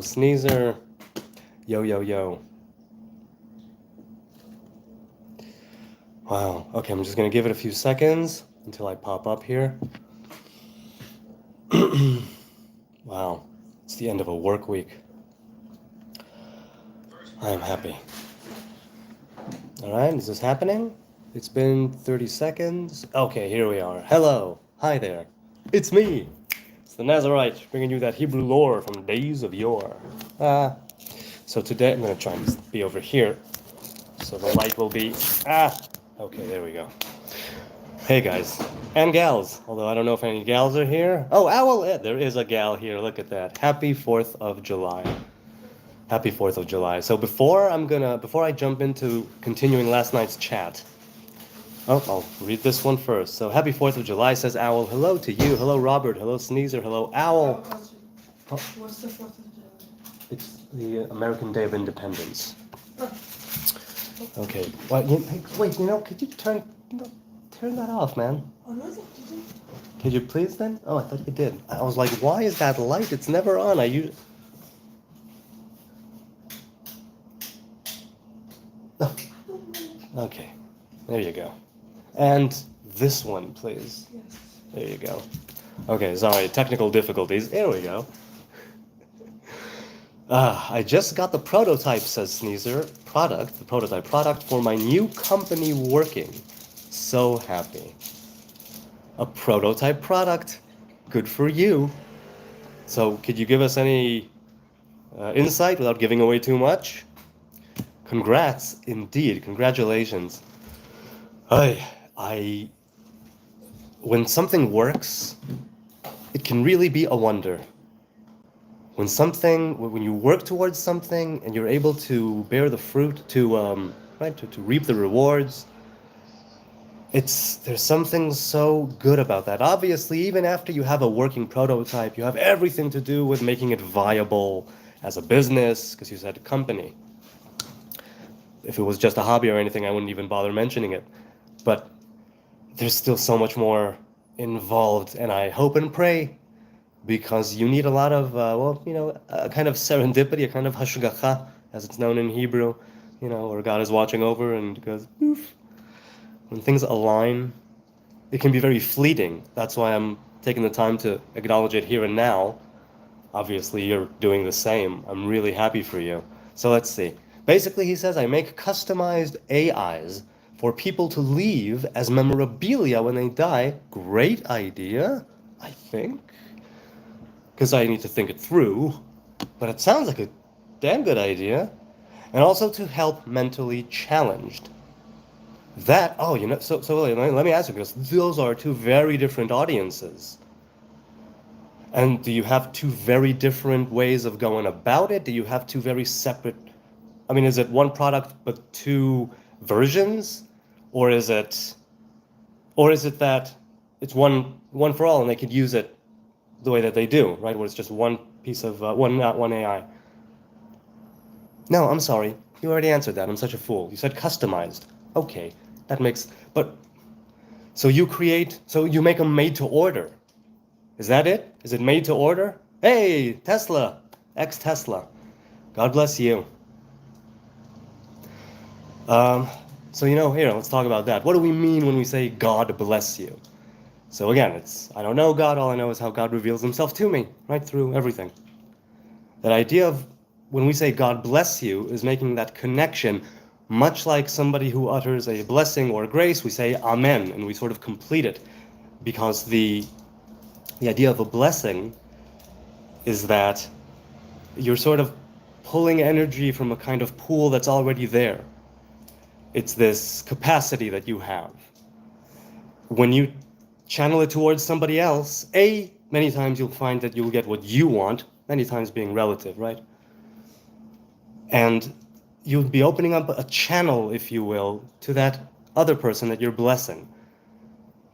Sneezer. Yo, yo, yo. Wow. Okay, I'm just going to give it a few seconds until I pop up here. Wow. It's the end of a work week. I am happy. All right, is this happening? It's been 30 seconds. Okay, here we are. Hello. Hi there. It's me. It's the Nazarite, bringing you that Hebrew lore from days of yore. So today I'm going to try and be over here. So the light will be... Okay, there we go. Hey guys. And gals. Although I don't know if any gals are here. Oh, Owl! There is a gal here. Look at that. Happy 4th of July. Happy 4th of July. So before I jump into continuing last night's chat, I'll read this one first. So happy 4th of July, says Owl. Hello to you. Hello, Robert. Hello, Sneezer. Hello, Owl. What's the 4th of July? It's the American Day of Independence. Oh. Okay. Well, wait, could you turn that off, man? Oh, no, you didn't. Could you please then? Oh, I thought you did. I was like, why is that light? It's never on. Oh. Okay. There you go. And this one, please. Yes. There you go. Okay, sorry, technical difficulties. There we go. I just got the prototype, says Sneezer. The prototype product for my new company working. So happy. A prototype product. Good for you. So, could you give us any insight without giving away too much? Congrats, indeed. Congratulations. When something works, it can really be a wonder. When you work towards something and you're able to bear the fruit, to reap the rewards, there's something so good about that. Obviously, even after you have a working prototype, you have everything to do with making it viable as a business, because you said a company. If it was just a hobby or anything, I wouldn't even bother mentioning it. But there's still so much more involved, and I hope and pray, because you need a lot of, a kind of serendipity, a kind of hashgacha, as it's known in Hebrew, where God is watching over and goes, poof. When things align, it can be very fleeting. That's why I'm taking the time to acknowledge it here and now. Obviously, you're doing the same. I'm really happy for you. So let's see. Basically, he says, I make customized AIs for people to leave as memorabilia when they die. Great idea, I think. Because I need to think it through. But it sounds like a damn good idea. And also to help mentally challenged. Let me ask you, because those are two very different audiences. And do you have two very different ways of going about it? Do you have two very separate... is it one product but two versions? Or is it that it's one for all and they could use it the way that they do, right? Where it's just one piece of, one AI. No, I'm sorry. You already answered that. I'm such a fool. You said customized. Okay, that makes... So you make them made to order. Is that it? Is it made to order? Hey, Tesla, ex-Tesla. God bless you. Here, let's talk about that. What do we mean when we say God bless you? So again, I don't know God, all I know is how God reveals himself to me, right through everything. That idea of when we say God bless you is making that connection, much like somebody who utters a blessing or a grace, we say Amen, and we sort of complete it. Because the idea of a blessing is that you're sort of pulling energy from a kind of pool that's already there. It's this capacity that you have. When you channel it towards somebody else, many times you'll find that you'll get what you want, many times being relative, right? And you'll be opening up a channel, if you will, to that other person that you're blessing.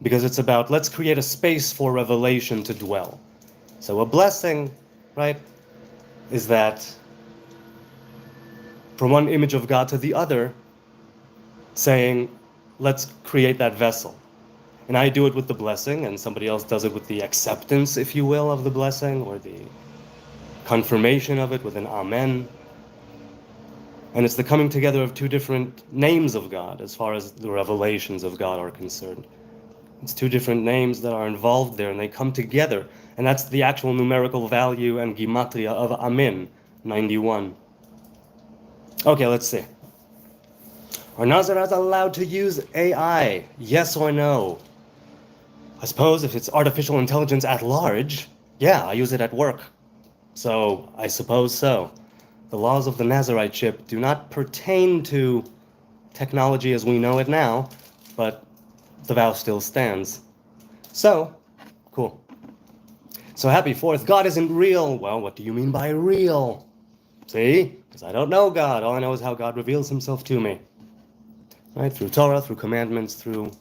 Because it's about, let's create a space for revelation to dwell. So a blessing, right, is that from one image of God to the other, saying, let's create that vessel. And I do it with the blessing, and somebody else does it with the acceptance, if you will, of the blessing, or the confirmation of it with an amen. And it's the coming together of two different names of God as far as the revelations of God are concerned. It's two different names that are involved there, and they come together. And that's the actual numerical value and gematria of Amen, 91. Okay, let's see. Are Nazarites allowed to use AI? Yes or no? I suppose if it's artificial intelligence at large, yeah, I use it at work. So I suppose so. The laws of the Nazarite ship do not pertain to technology as we know it now, but the vow still stands. So, cool. So happy 4th. God isn't real. Well, what do you mean by real? See? Because I don't know God. All I know is how God reveals himself to me. Right? Through Torah, through commandments, through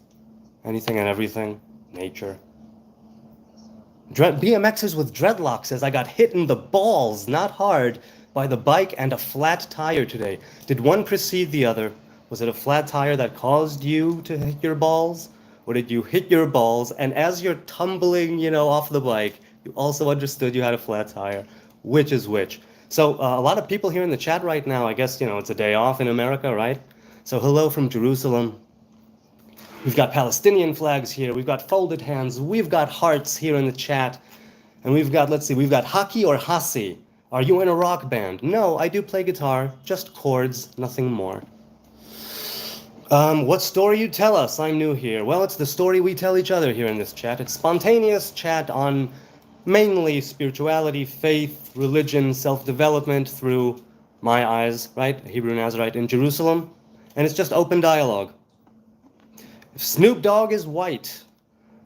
anything and everything. Nature. BMXers with dreadlocks says, I got hit in the balls, not hard, by the bike and a flat tire today. Did one precede the other? Was it a flat tire that caused you to hit your balls? Or did you hit your balls and as you're tumbling, off the bike, you also understood you had a flat tire? Which is which? So a lot of people here in the chat right now, I guess, it's a day off in America, right? So hello from Jerusalem. We've got Palestinian flags here. We've got folded hands. We've got hearts here in the chat. And we've got, let's see, we've got Haki or Hasi. Are you in a rock band? No, I do play guitar, just chords, nothing more. What story you tell us? I'm new here. Well, it's the story we tell each other here in this chat. It's spontaneous chat on mainly spirituality, faith, religion, self-development through my eyes, right? Hebrew Nazarite in Jerusalem. And it's just open dialogue. If Snoop Dogg is white,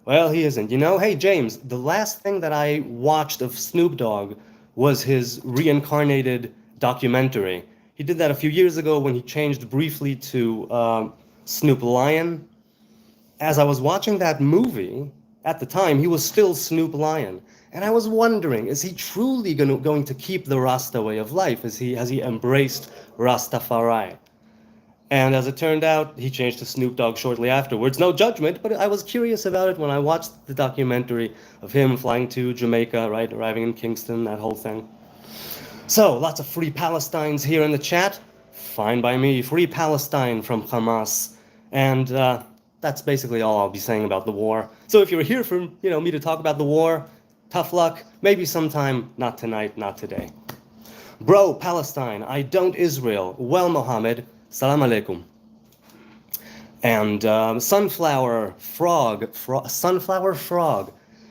well, he isn't. Hey, James, the last thing that I watched of Snoop Dogg was his reincarnated documentary. He did that a few years ago when he changed briefly to Snoop Lion. As I was watching that movie, at the time, he was still Snoop Lion. And I was wondering, is he truly going to keep the Rasta way of life? Has he embraced Rastafari? And as it turned out, he changed to Snoop Dogg shortly afterwards. No judgment, but I was curious about it when I watched the documentary of him flying to Jamaica, right, arriving in Kingston, that whole thing. So, lots of free Palestines here in the chat. Fine by me. Free Palestine from Hamas. And that's basically all I'll be saying about the war. So if you're here for, me to talk about the war, tough luck. Maybe sometime, not tonight, not today. Bro, Palestine, I don't Israel. Well, Mohammed, salam alaikum. And sunflower frog.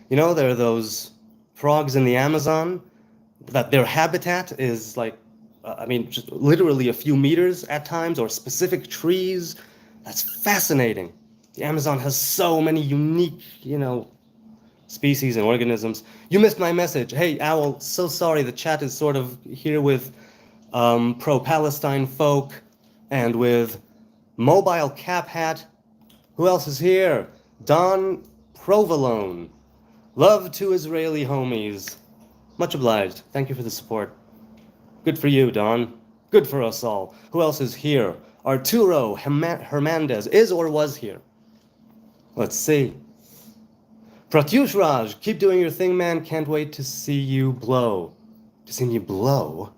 There are those frogs in the Amazon that their habitat is like, just literally a few meters at times, or specific trees. That's fascinating. The Amazon has so many unique, species and organisms. You missed my message. Hey, Owl, so sorry. The chat is sort of here with pro-Palestine folk and with Mobile Cap Hat. Who else is here? Don Provolone. Love to Israeli homies. Much obliged. Thank you for the support. Good for you, Don. Good for us all. Who else is here? Arturo Hernandez is or was here. Let's see. Pratyush Raj, keep doing your thing, man. Can't wait to see you blow. To see me blow?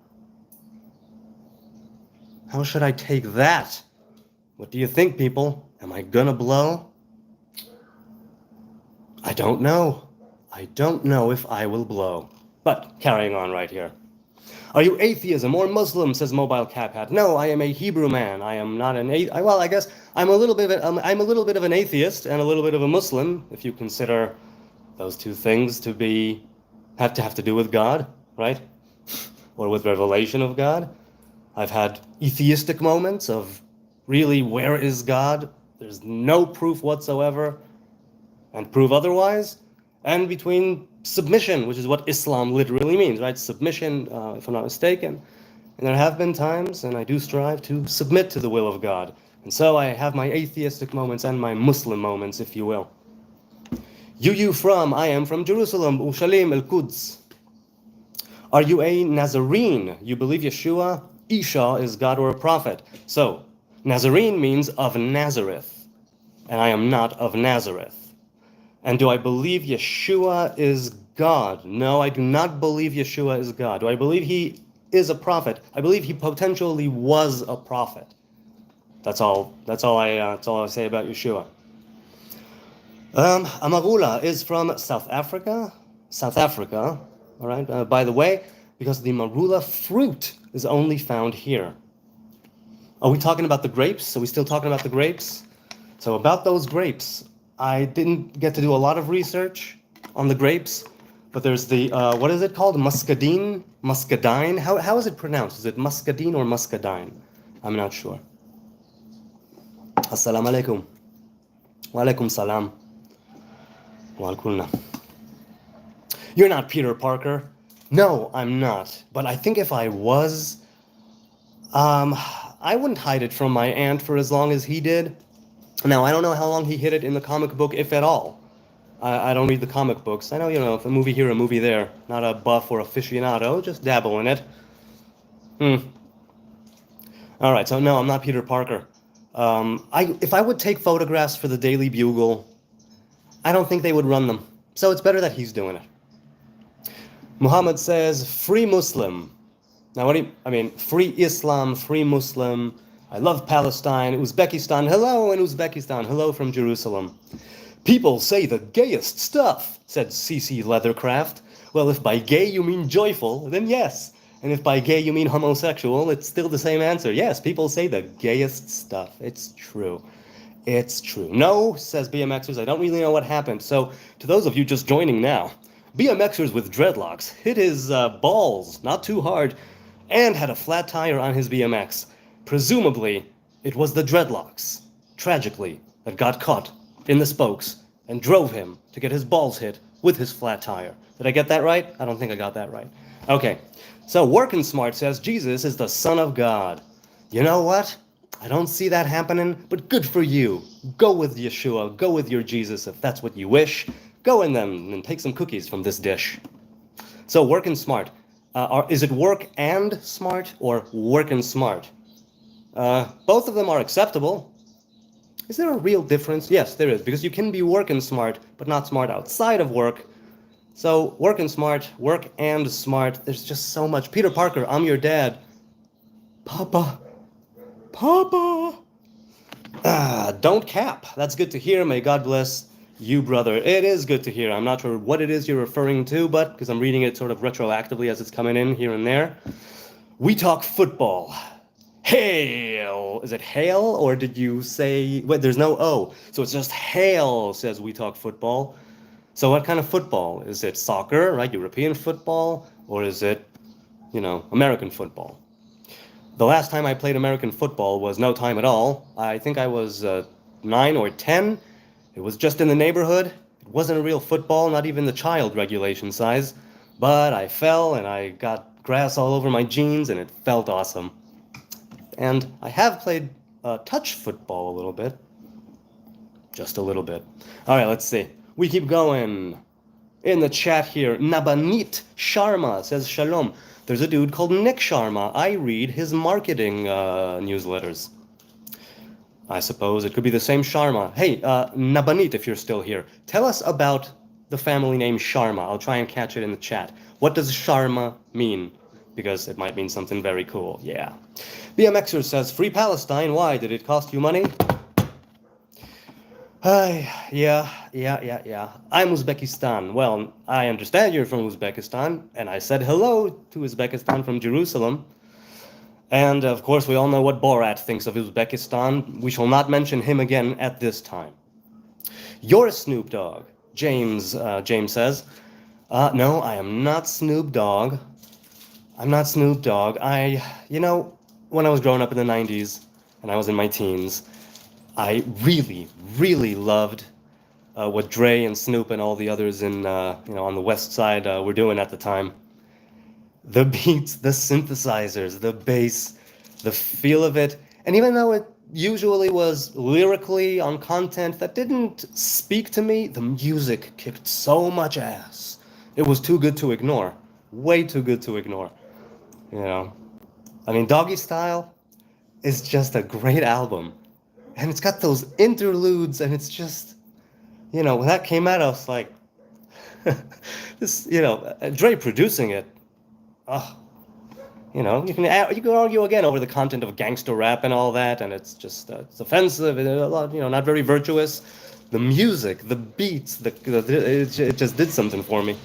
How should I take that? What do you think, people? Am I gonna blow? I don't know. I don't know if I will blow. But carrying on right here. Are you atheism or Muslim, says Mobile Cap Hat. No, I am a Hebrew man. I am not an atheist. Well, I guess I'm a little bit of an atheist and a little bit of a Muslim, if you consider those two things to have to do with God, right? Or with revelation of God. I've had atheistic moments of really, where is God? There's no proof whatsoever, and prove otherwise. And between submission, which is what Islam literally means, right? Submission, if I'm not mistaken. And there have been times, and I do strive to submit to the will of God. And so I have my atheistic moments and my Muslim moments, if you will. I am from Jerusalem, Ushalim, El-Quds. Are you a Nazarene? You believe Yeshua, Isha is God or a prophet. So, Nazarene means of Nazareth, and I am not of Nazareth. And do I believe Yeshua is God. No, I do not believe Yeshua is God. Do I believe he is a prophet? I believe he potentially was a prophet. That's all I say about Yeshua. Amarula is from South Africa. South Africa. All right. By the way, because the marula fruit is only found here. Are we talking about the grapes? Are we still talking about the grapes? So about those grapes, I didn't get to do a lot of research on the grapes, but there's the, what is it called? Muscadine? Muscadine? How is it pronounced? Is it muscadine or muscadine? I'm not sure. Assalamu alaikum. Wa alaikum salam. Wa alaikum. You're not Peter Parker. No, I'm not. But I think if I was, I wouldn't hide it from my aunt for as long as he did. Now, I don't know how long he hid it in the comic book, if at all. I don't read the comic books. I know, if a movie here, a movie there. Not a buff or aficionado, just dabble in it. Alright, so no, I'm not Peter Parker. If I would take photographs for the Daily Bugle, I don't think they would run them. So it's better that he's doing it. Muhammad says, free Muslim. Now, free Islam, free Muslim. I love Palestine, Uzbekistan. Hello in Uzbekistan. Hello from Jerusalem. People say the gayest stuff, said C.C. Leathercraft. Well, if by gay you mean joyful, then yes. And if by gay you mean homosexual, it's still the same answer. Yes, people say the gayest stuff. It's true. It's true. No, says BMXers, I don't really know what happened. So, to those of you just joining now, BMXers with dreadlocks hit his balls, not too hard, and had a flat tire on his BMX. Presumably, it was the dreadlocks, tragically, that got caught in the spokes and drove him to get his balls hit with his flat tire. Did I get that right? I don't think I got that right. Okay, so Workin' Smart says Jesus is the Son of God. You know what? I don't see that happening, but good for you. Go with Yeshua, go with your Jesus if that's what you wish. Go in them and take some cookies from this dish. So Workin' Smart. Is it work and smart or workin' smart? Both of them are acceptable. Is there a real difference? Yes, there is, because you can be working smart, but not smart outside of work. So, working smart, work and smart, there's just so much. Peter Parker, I'm your dad. Papa. Papa. Don't cap. That's good to hear. May God bless you, brother. It is good to hear. I'm not sure what it is you're referring to, but because I'm reading it sort of retroactively as it's coming in here and there. We talk football. Hail! Is it hail, or did you say... Wait, there's no O. So it's just hail, says We Talk Football. So what kind of football? Is it soccer, right? European football? Or is it, American football? The last time I played American football was no time at all. I think I was 9 or 10. It was just in the neighborhood. It wasn't a real football, not even the child regulation size. But I fell and I got grass all over my jeans and it felt awesome. And I have played touch football a little bit. Just a little bit. All right, let's see. We keep going. In the chat here, Nabanit Sharma says, Shalom. There's a dude called Nick Sharma. I read his marketing newsletters. I suppose it could be the same Sharma. Hey, Nabanit, if you're still here, tell us about the family name Sharma. I'll try and catch it in the chat. What does Sharma mean? Because it might mean something very cool. Yeah. BMXer says, Free Palestine. Why? Did it cost you money? Yeah. I'm Uzbekistan. Well, I understand you're from Uzbekistan, and I said hello to Uzbekistan from Jerusalem. And, of course, we all know what Borat thinks of Uzbekistan. We shall not mention him again at this time. You're Snoop Dogg, James says. No, I am not Snoop Dogg. I'm not Snoop Dogg. When I was growing up in the 90s, and I was in my teens, I really, really loved what Dre and Snoop and all the others on the West Side were doing at the time. The beats, the synthesizers, the bass, the feel of it. And even though it usually was lyrically on content that didn't speak to me, the music kicked so much ass. It was too good to ignore. Way too good to ignore. Doggy Style is just a great album. And it's got those interludes, and it's just, when that came out, I was like, This, Dre producing it. Oh, you can argue again over the content of gangster rap and all that, and it's just it's offensive and a lot, not very virtuous. The music, the beats, it just did something for me.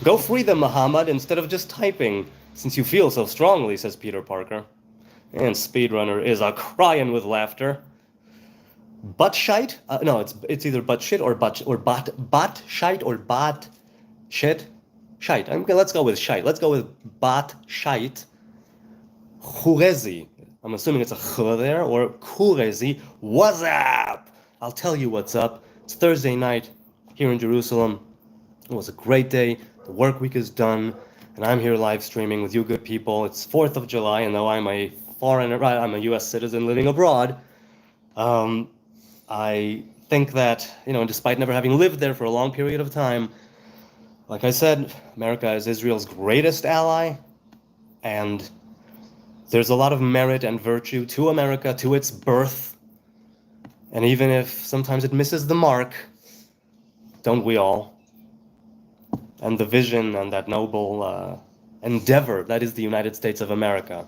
Go free them, Muhammad, instead of just typing, since you feel so strongly, says Peter Parker. And Speedrunner is a crying with laughter. Butt shite? No, it's either butt shit or bot shite or bot shit. Shite. Let's go with shite. Let's go with bot shite. Khurezi. I'm assuming it's a kh there, or Khurezi. What's up? I'll tell you what's up. It's Thursday night here in Jerusalem. It was a great day. The work week is done, and I'm here live streaming with you good people. It's 4th of July, and though I'm a foreigner, I'm a U.S. citizen living abroad, I think that, despite never having lived there for a long period of time, like I said, America is Israel's greatest ally, and there's a lot of merit and virtue to America, to its birth, and even if sometimes it misses the mark, don't we all? And the vision and that noble endeavor that is the United States of America.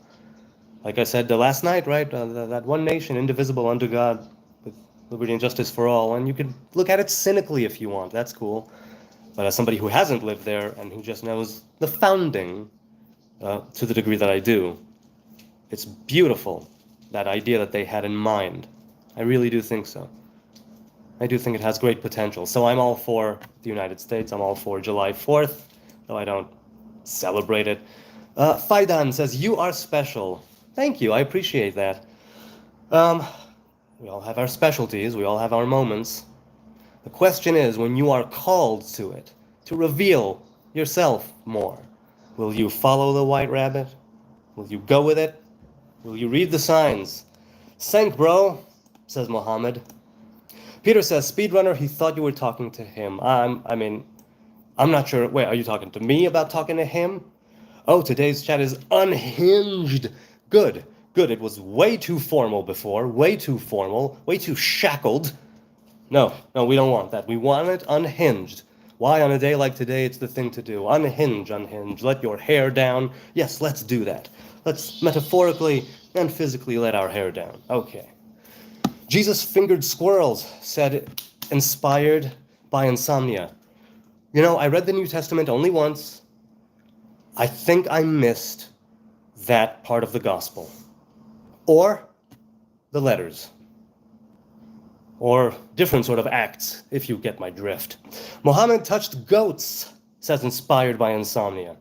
Like I said last night, right? That one nation, indivisible under God, with liberty and justice for all. And you can look at it cynically if you want. That's cool. But as somebody who hasn't lived there and who just knows the founding to the degree that I do, it's beautiful, that idea that they had in mind. I really do think so. I do think it has great potential. So I'm all for the United States. I'm all for July 4th, though I don't celebrate it. Faidan says, you are special. Thank you. I appreciate that. We all have our specialties. We all have our moments. The question is, when you are called to it, to reveal yourself more, will you follow the white rabbit? Will you go with it? Will you read the signs? Sank, bro, says Mohammed. Peter says, Speedrunner, he thought you were talking to him. I'm not sure. Wait, are you talking to me about talking to him? Oh, today's chat is unhinged. Good. It was way too formal before. Way too formal. Way too shackled. No, we don't want that. We want it unhinged. Why on a day like today, it's the thing to do. Unhinge. Let your hair down. Yes, let's do that. Let's metaphorically and physically let our hair down. Okay. Jesus fingered squirrels, said, inspired by Insomnia. I read the New Testament only once. I think I missed that part of the gospel. Or the letters. Or different sort of acts, if you get my drift. Muhammad touched goats, says inspired by Insomnia.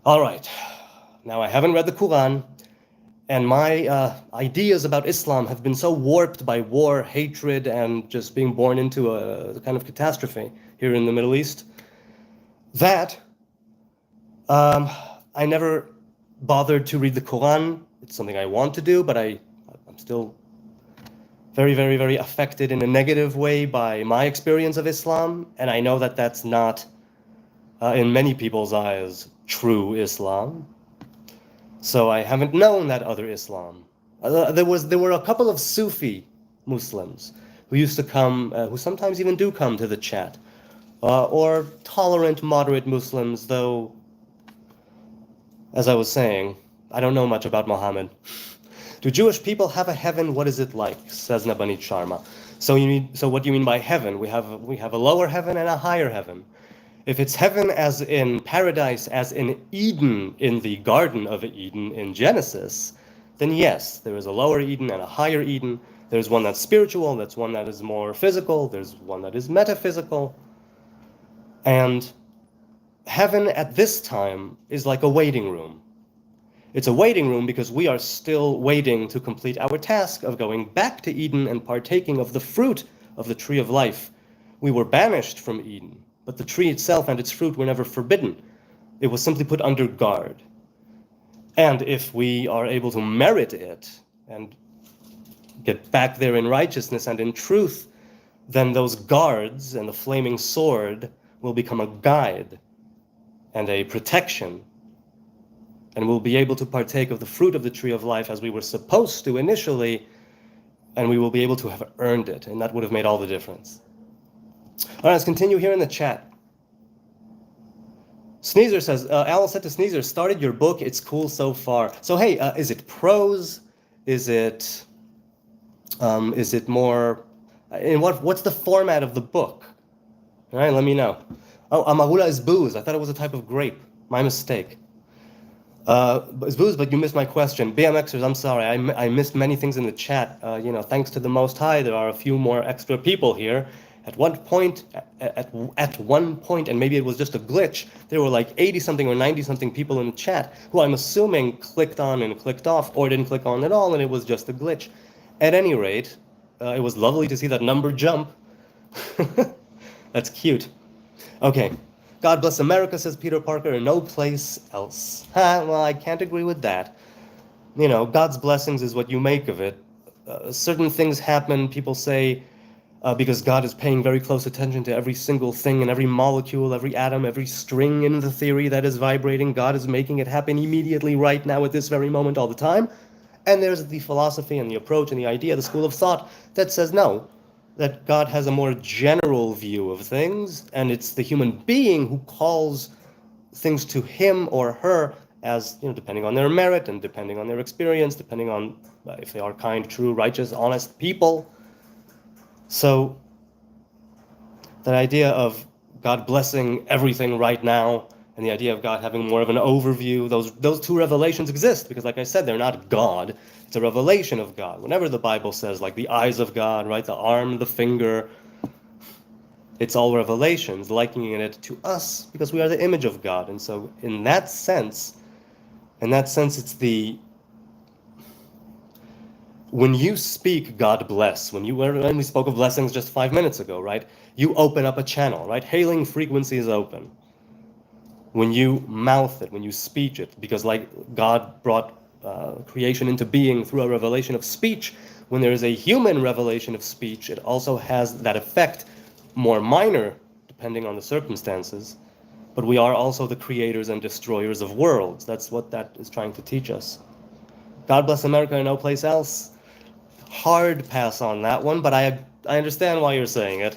All right. Now, I haven't read the Quran, and my ideas about Islam have been so warped by war, hatred, and just being born into a kind of catastrophe here in the Middle East, that I never bothered to read the Quran. It's something I want to do, but I'm still very, very, very affected in a negative way by my experience of Islam, and I know that that's not, in many people's eyes, true Islam. So I haven't known that other Islam. There were a couple of Sufi Muslims who used to come, who sometimes even do come to the chat, or tolerant, moderate Muslims, though, as I was saying, I don't know much about Muhammad. Do Jewish people have a heaven? What is it like? Says Nabanit Sharma. So what do you mean by heaven? We have a lower heaven and a higher heaven. If it's heaven as in paradise, as in Eden, in the Garden of Eden in Genesis, then yes, there is a lower Eden and a higher Eden. There's one that's spiritual, there's one that is more physical, there's one that is metaphysical. And heaven at this time is like a waiting room. It's a waiting room because we are still waiting to complete our task of going back to Eden and partaking of the fruit of the tree of life. We were banished from Eden, but the tree itself and its fruit were never forbidden. It was simply put under guard. And if we are able to merit it and get back there in righteousness and in truth, then those guards and the flaming sword will become a guide and a protection, and we'll be able to partake of the fruit of the tree of life as we were supposed to initially, and we will be able to have earned it, and that would have made all the difference. All right, let's continue here in the chat. Sneezer says, Al said to Sneezer, started your book, it's cool so far. So hey, is it prose? Is it more, in what's the format of the book? All right, let me know. Oh, amahula is booze. I thought it was a type of grape. My mistake. It's booze, but you missed my question. BMXers, I'm sorry. I missed many things in the chat. Thanks to the Most High, there are a few more extra people here. At one point, and maybe it was just a glitch, there were like 80-something or 90-something people in the chat who I'm assuming clicked on and clicked off or didn't click on at all, and it was just a glitch. At any rate, it was lovely to see that number jump. That's cute. Okay. God bless America, says Peter Parker, and no place else. Well, I can't agree with that. God's blessings is what you make of it. Certain things happen, people say, because God is paying very close attention to every single thing and every molecule, every atom, every string in the theory that is vibrating. God is making it happen immediately right now at this very moment all the time. And there's the philosophy and the approach and the idea, the school of thought that says no, that God has a more general view of things, and it's the human being who calls things to him or her as, depending on their merit and depending on their experience, depending on if they are kind, true, righteous, honest people. So that idea of God blessing everything right now and the idea of God having more of an overview, those two revelations exist because, like I said, they're not God. It's a revelation of God. Whenever the Bible says, like, the eyes of God, right, the arm, the finger, it's all revelations, likening it to us because we are the image of God. And so in that sense, it's the... When you speak, God bless. When we spoke of blessings just 5 minutes ago, right? You open up a channel, right? Hailing frequency is open. When you mouth it, when you speech it, because like God brought creation into being through a revelation of speech, when there is a human revelation of speech, it also has that effect, more minor, depending on the circumstances. But we are also the creators and destroyers of worlds. That's what that is trying to teach us. God bless America and no place else. Hard pass on that one, but I understand why you're saying it.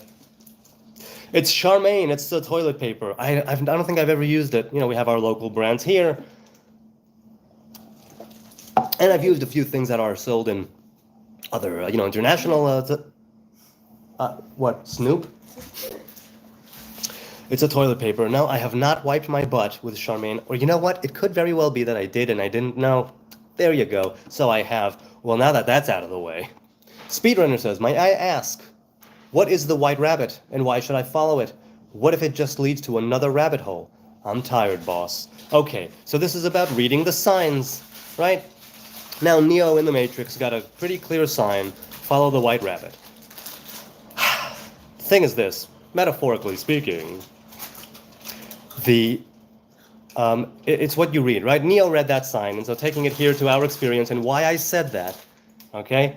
It's Charmaine. It's the toilet paper. I don't think I've ever used it. We have our local brands here. And I've used a few things that are sold in other, international... what, Snoop? It's a toilet paper. No, I have not wiped my butt with Charmaine. Or you know what? It could very well be that I did and I didn't know. There you go. So I have. Well, now that that's out of the way. Speedrunner says, may I ask, what is the white rabbit and why should I follow it? What if it just leads to another rabbit hole? I'm tired, boss. Okay, so this is about reading the signs, right? Now, Neo in the Matrix got a pretty clear sign, follow the white rabbit. The thing is this, metaphorically speaking, it's what you read, right? Neo read that sign, and so taking it here to our experience, and why I said that, okay,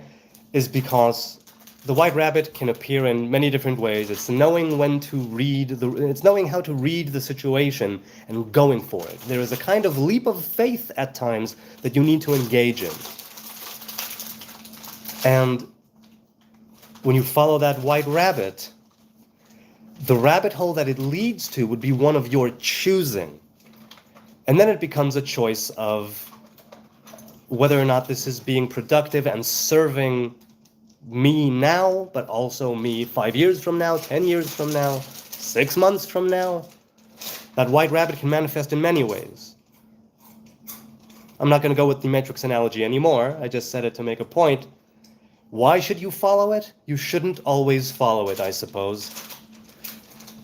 is because the white rabbit can appear in many different ways. It's knowing when to read, it's knowing how to read the situation and going for it. There is a kind of leap of faith at times that you need to engage in. And when you follow that white rabbit, the rabbit hole that it leads to would be one of your choosing. And then it becomes a choice of whether or not this is being productive and serving me now, but also me 5 years from now, 10 years from now, 6 months from now. That white rabbit can manifest in many ways. I'm not going to go with the Matrix analogy anymore. I just said it to make a point. Why should you follow it? You shouldn't always follow it, I suppose.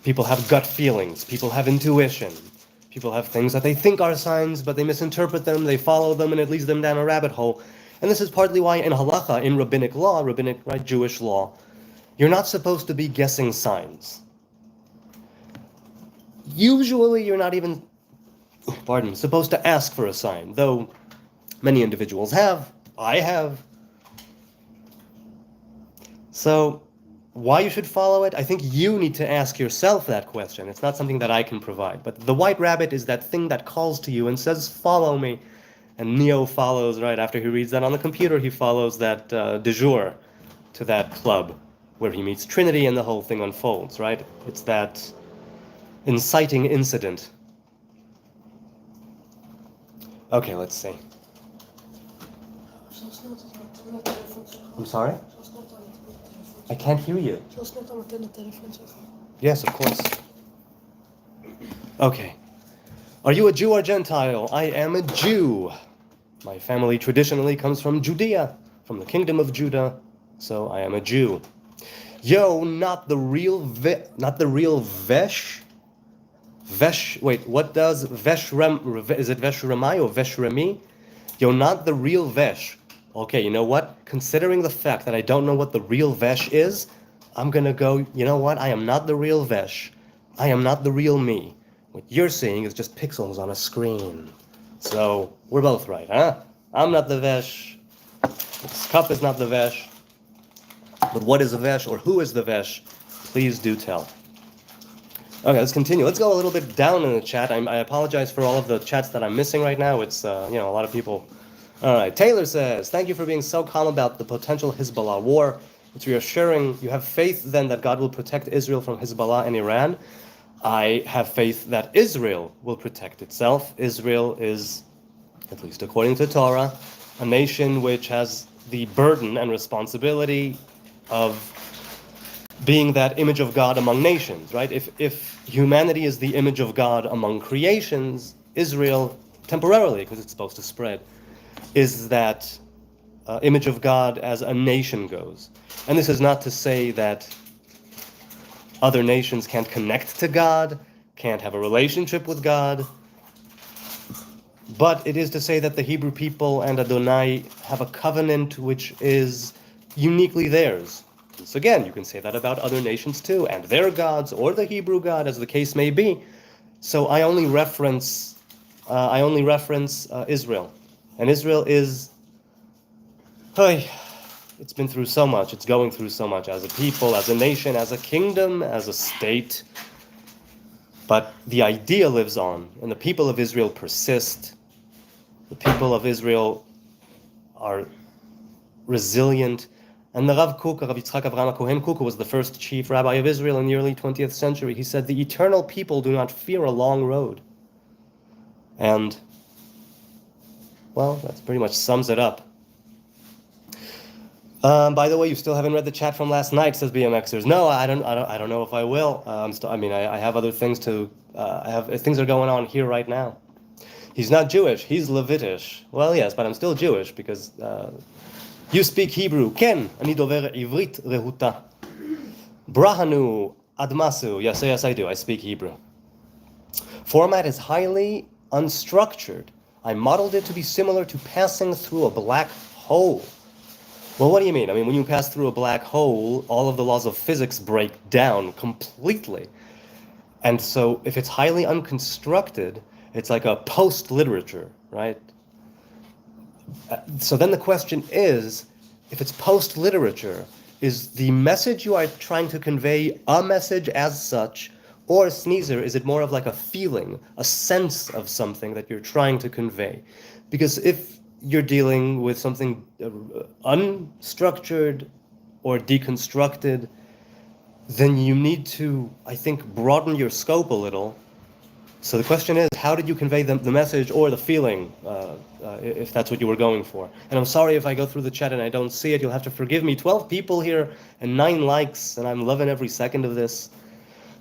People have gut feelings. People have intuition. People have things that they think are signs, but they misinterpret them, they follow them, and it leads them down a rabbit hole. And this is partly why in halacha, in rabbinic law, right, Jewish law, you're not supposed to be guessing signs. Usually you're not even, supposed to ask for a sign, though many individuals have. I have. So why you should follow it? I think you need to ask yourself that question. It's not something that I can provide. But the white rabbit is that thing that calls to you and says, follow me. And Neo follows, right, after he reads that on the computer, he follows that de jour to that club where he meets Trinity and the whole thing unfolds, right? It's that inciting incident. Okay, let's see. I'm sorry? I can't hear you. Yes, of course. Okay. Are you a Jew or Gentile? I am a Jew. My family traditionally comes from Judea, from the kingdom of Judah, so I am a Jew. Yo, not the real Vesh? Vesh, wait, what does Veshrem, is it Veshremai or Veshremi? Yo, not the real Vesh. Okay, you know what? Considering the fact that I don't know what the real Vesh is, I'm gonna go, you know what? I am not the real Vesh. I am not the real me. What you're seeing is just pixels on a screen. So, we're both right, huh? I'm not the Vesh. This cup is not the Vesh. But what is the Vesh, or who is the Vesh? Please do tell. Okay, let's continue. Let's go a little bit down in the chat. I apologize for all of the chats that I'm missing right now. It's, a lot of people. All right, Taylor says, thank you for being so calm about the potential Hezbollah war. It's reassuring. You have faith then that God will protect Israel from Hezbollah and Iran. I have faith that Israel will protect itself. Israel is, at least according to Torah, a nation which has the burden and responsibility of being that image of God among nations, right? If humanity is the image of God among creations, Israel, temporarily, because it's supposed to spread, is that image of God as a nation goes. And this is not to say that other nations can't connect to God, can't have a relationship with God, but it is to say that the Hebrew people and Adonai have a covenant which is uniquely theirs. So again, you can say that about other nations too, and their gods, or the Hebrew God, as the case may be. So I only reference Israel, and Israel is, it's been through so much. It's going through so much as a people, as a nation, as a kingdom, as a state. But the idea lives on, and the people of Israel persist. The people of Israel are resilient. And the Rav Kook, Rav Yitzchak Avraham Kohen Kook, who was the first chief rabbi of Israel in the early 20th century, he said, the eternal people do not fear a long road. And, well, that pretty much sums it up. By the way, you still haven't read the chat from last night, says BMXers. No, I don't know if I will. I have other things to, things are going on here right now. He's not Jewish, he's Levitish. Well, yes, but I'm still Jewish because you speak Hebrew. Ken, אני דובר עברית רהוטה. Brahanu admasu. Yes, I do. I speak Hebrew. Format is highly unstructured. I modeled it to be similar to passing through a black hole. Well, what do you mean? I mean, when you pass through a black hole, all of the laws of physics break down completely. And so if it's highly unconstructed, it's like a post-literature, right? So then the question is, if it's post-literature, is the message you are trying to convey a message as such, or sneezer, is it more of like a feeling, a sense of something that you're trying to convey? Because if you're dealing with something unstructured or deconstructed, then you need to, I think, broaden your scope a little. So the question is, how did you convey the message or the feeling, if that's what you were going for? And I'm sorry if I go through the chat and I don't see it. You'll have to forgive me. 12 people here and 9 likes, and I'm loving every second of this.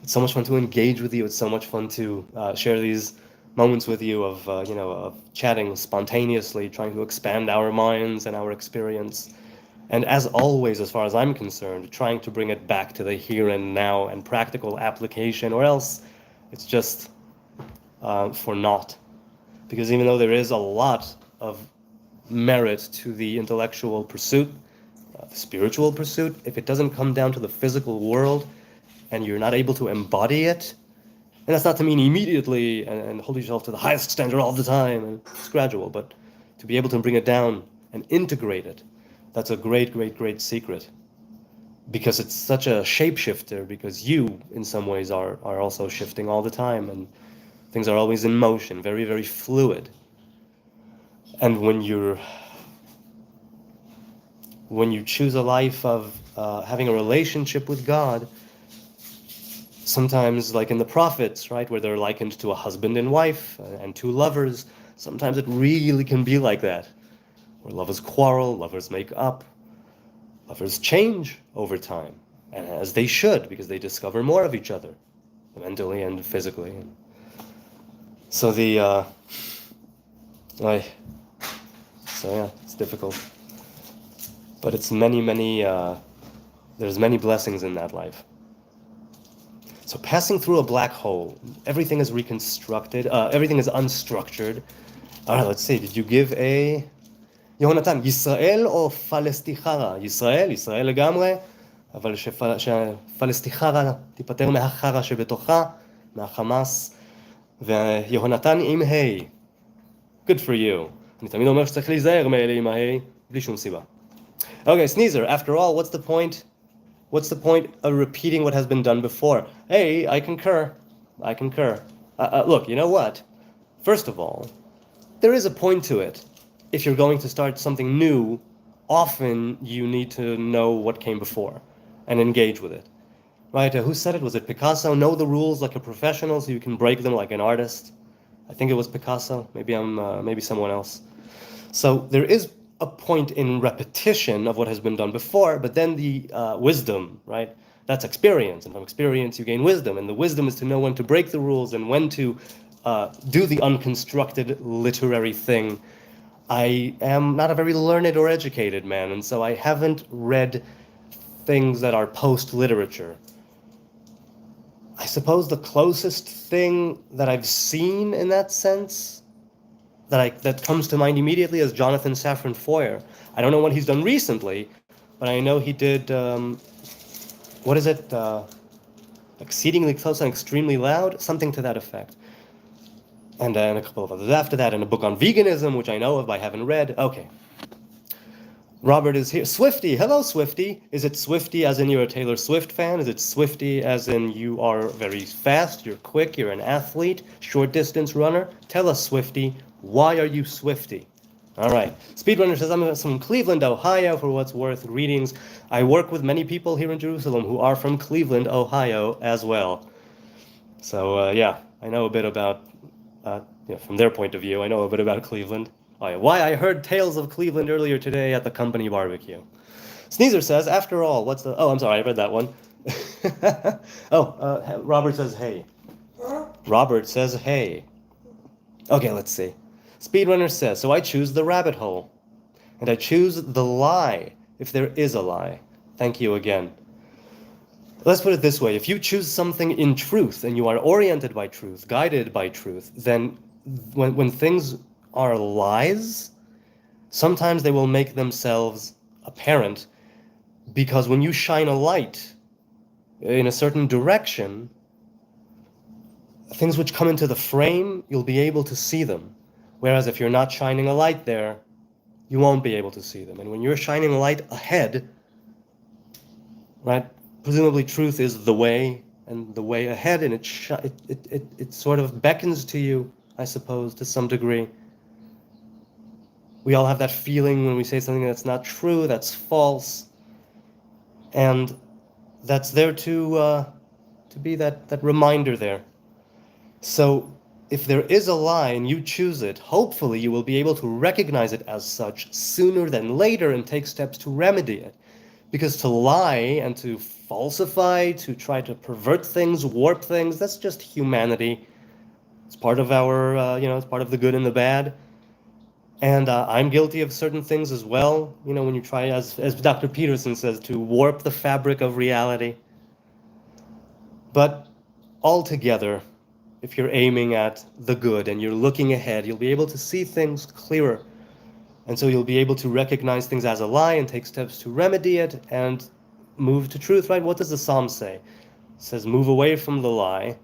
It's so much fun to engage with you. It's so much fun to share these moments with you of chatting spontaneously, trying to expand our minds and our experience. And as always, as far as I'm concerned, trying to bring it back to the here and now and practical application, or else it's just for naught. Because even though there is a lot of merit to the intellectual pursuit, the spiritual pursuit, if it doesn't come down to the physical world and you're not able to embody it, and that's not to mean immediately and hold yourself to the highest standard all the time, and it's gradual, but to be able to bring it down and integrate it, that's a great, great, great secret. Because it's such a shapeshifter, because you, in some ways, are also shifting all the time, and things are always in motion, very, very fluid. And when you choose a life of having a relationship with God, sometimes like in the prophets, right, where they're likened to a husband and wife and two lovers, Sometimes it really can be like that, where lovers quarrel, lovers make up, lovers change over time, and as they should, because they discover more of each other, mentally and physically. So it's difficult, but it's there's many blessings in that life. So passing through a black hole, everything is reconstructed, everything is unstructured. All right, let's see, did you give a... יהונתן, ישראל או פלסטיחרה? ישראל לגמרי, אבל שפלסטיחרה תיפטר מהחרה שבתוכה, מהחמאס, ויהונתן עם ה'. Good for you. אני תמיד אומר שצריך להיזהר מאלה עם ה', בלי שום סיבה. Okay, Sneezer, after all, what's the point? What's the point of repeating what has been done before? Hey, I concur. Look, you know what? First of all, there is a point to it. If you're going to start something new, often you need to know what came before and engage with it. Right? Who said it? Was it Picasso? Know the rules like a professional so you can break them like an artist. I think it was Picasso. Maybe someone else. So there is a point in repetition of what has been done before, but then the wisdom, right? That's experience, and from experience you gain wisdom, and the wisdom is to know when to break the rules and when to do the unconstructed literary thing. I am not a very learned or educated man, and so I haven't read things that are post-literature. I suppose the closest thing that I've seen in that sense that comes to mind immediately is Jonathan Safran Foer. I don't know what he's done recently, but I know he did, what is it? Exceedingly Close and Extremely Loud? Something to that effect. And a couple of others after that, and a book on veganism, which I know of, I haven't read. Okay. Robert is here. Swifty, hello Swifty. Is it Swifty as in you're a Taylor Swift fan? Is it Swifty as in you are very fast, you're quick, you're an athlete, short distance runner? Tell us, Swifty, why are you Swifty? All right. Speedrunner says, I'm from Cleveland, Ohio, for what's worth. Greetings. I work with many people here in Jerusalem who are from Cleveland, Ohio as well. So, I know a bit about, from their point of view, I know a bit about Cleveland. Why I heard tales of Cleveland earlier today at the company barbecue. Sneezer says, after all, what's the... Oh, I'm sorry, I read that one. Robert says, hey. Robert says, hey. Okay, let's see. Speedrunner says, so I choose the rabbit hole. And I choose the lie, if there is a lie. Thank you again. Let's put it this way. If you choose something in truth, and you are oriented by truth, guided by truth, then when things are lies, sometimes they will make themselves apparent, because when you shine a light in a certain direction, things which come into the frame, you'll be able to see them. Whereas if you're not shining a light there, you won't be able to see them. And when you're shining a light ahead, right, presumably truth is the way, and the way ahead, and it sort of beckons to you, I suppose, to some degree. We all have that feeling when we say something that's not true, that's false, and that's there to be that reminder there. So if there is a lie and you choose it, hopefully you will be able to recognize it as such sooner than later and take steps to remedy it. Because to lie and to falsify, to try to pervert things, warp things, that's just humanity. It's part of our, it's part of the good and the bad. And I'm guilty of certain things as well. When you try, as Dr. Peterson says, to warp the fabric of reality. But altogether, if you're aiming at the good and you're looking ahead, you'll be able to see things clearer. And so you'll be able to recognize things as a lie and take steps to remedy it and move to truth, right? What does the Psalm say? It says, move away from the lie,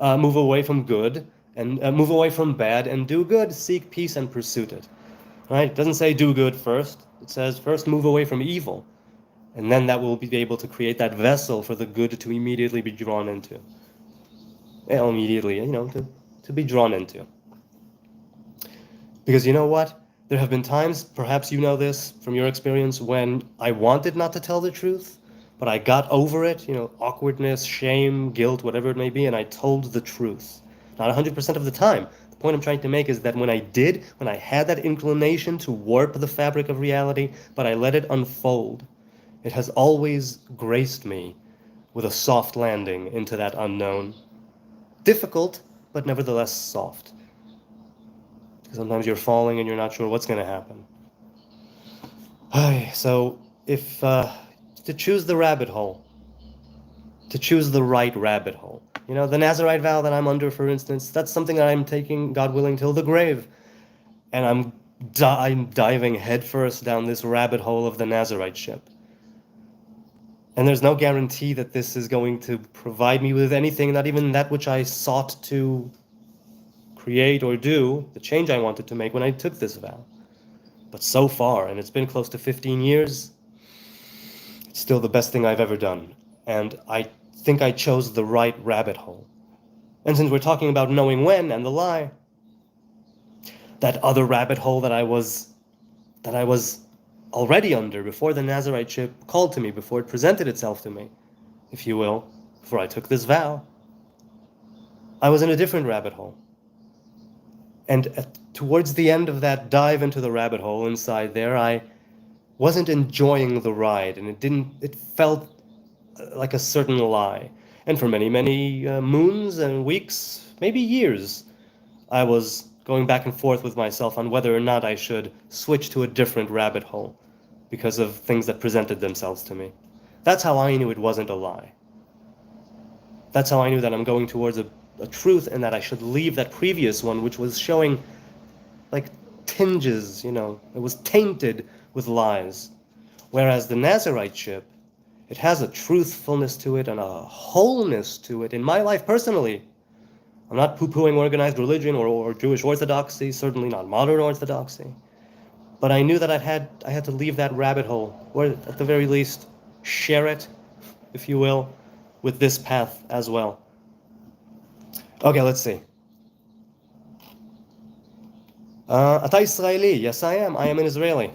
move away from good, and move away from bad and do good, seek peace and pursue it. Right? It doesn't say do good first. It says first move away from evil. And then that will be able to create that vessel for the good to immediately be drawn into. To be drawn into. Because you know what? There have been times, perhaps you know this from your experience, when I wanted not to tell the truth, but I got over it, awkwardness, shame, guilt, whatever it may be, and I told the truth. Not 100% of the time. The point I'm trying to make is that when I had that inclination to warp the fabric of reality, but I let it unfold, it has always graced me with a soft landing into that unknown. Difficult, but nevertheless soft. Because sometimes you're falling and you're not sure what's going to happen. So, if to choose the rabbit hole, to choose the right rabbit hole. You know, the Nazarite vow that I'm under, for instance, that's something that I'm taking, God willing, till the grave. And I'm diving headfirst down this rabbit hole of the Nazariteship. And there's no guarantee that this is going to provide me with anything, not even that which I sought to create or do, the change I wanted to make when I took this vow. But so far, and it's been close to 15 years, it's still the best thing I've ever done. And I think I chose the right rabbit hole. And since we're talking about knowing when and the lie, that other rabbit hole that I was already under before the Nazariteship called to me, before it presented itself to me, if you will, before I took this vow, I was in a different rabbit hole. And towards the end of that dive into the rabbit hole inside there, I wasn't enjoying the ride, and it felt like a certain lie. And for many, many moons and weeks, maybe years, I was going back and forth with myself on whether or not I should switch to a different rabbit hole because of things that presented themselves to me. That's how I knew it wasn't a lie. That's how I knew that I'm going towards a truth, and that I should leave that previous one, which was showing like tinges, you know, it was tainted with lies. Whereas the Nazariteship, it has a truthfulness to it and a wholeness to it. In my life personally, I'm not poo-pooing organized religion or Jewish orthodoxy, certainly not modern orthodoxy. But I knew that I had to leave that rabbit hole, or at the very least, share it, if you will, with this path as well. Okay, let's see. Ata Israeli. Yes, I am. I am an Israeli.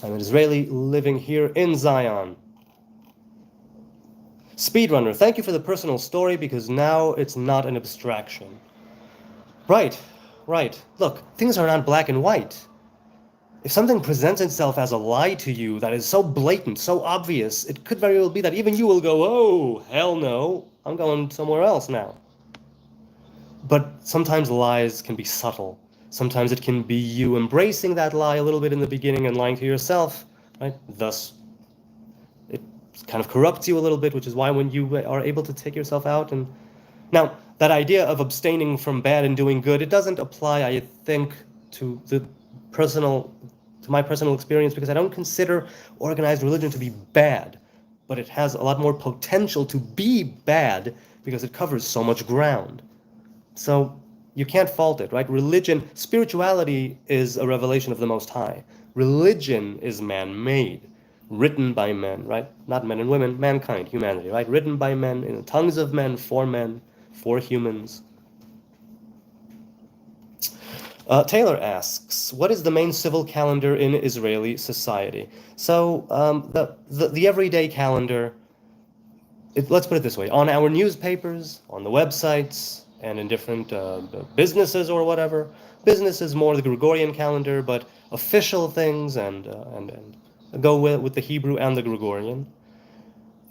I'm an Israeli living here in Zion. Speedrunner, thank you for the personal story, because now it's not an abstraction. Right. Look, things are not black and white. If something presents itself as a lie to you that is so blatant, so obvious, it could very well be that even you will go, oh, hell no, I'm going somewhere else now. But sometimes lies can be subtle. Sometimes it can be you embracing that lie a little bit in the beginning and lying to yourself, right? Thus, it kind of corrupts you a little bit, which is why when you are able to take yourself out and... Now, that idea of abstaining from bad and doing good, it doesn't apply, I think, to my personal experience, because I don't consider organized religion to be bad, but it has a lot more potential to be bad because it covers so much ground. So you can't fault it, right? Religion, spirituality is a revelation of the Most High. Religion is man-made, written by men, right? Not men and women, mankind, humanity, right? Written by men, in the tongues of men, for humans. Taylor asks, what is the main civil calendar in Israeli society? So the everyday calendar, let's put it this way, on our newspapers, on the websites, and in different businesses or whatever. Businesses more the Gregorian calendar, but official things and go with the Hebrew and the Gregorian.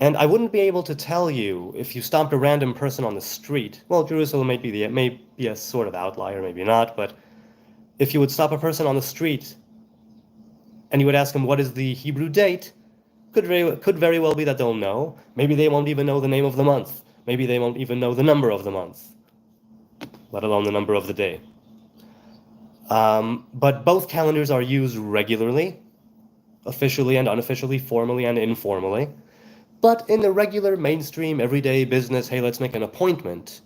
And I wouldn't be able to tell you if you stopped a random person on the street. Well, Jerusalem may be a sort of outlier, maybe not, but if you would stop a person on the street and you would ask him what is the Hebrew date, could very well be that they'll know. Maybe they won't even know the name of the month. Maybe they won't even know the number of the month, let alone the number of the day. But both calendars are used regularly, officially and unofficially, formally and informally. But in the regular, mainstream, everyday business, hey, let's make an appointment,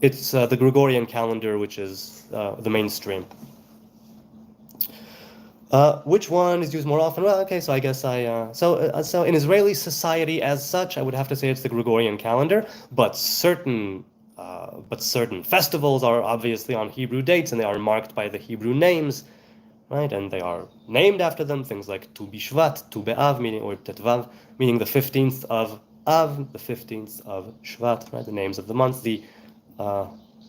it's the Gregorian calendar, which is the mainstream. Which one is used more often? Well, okay, so I guess so in Israeli society as such, I would have to say it's the Gregorian calendar, but certain festivals are obviously on Hebrew dates, and they are marked by the Hebrew names, right? And they are named after them, things like Tu Bishvat, Tu Be'av, or Tetvav, meaning the 15th of Av, the 15th of Shvat, right? The names of the months, the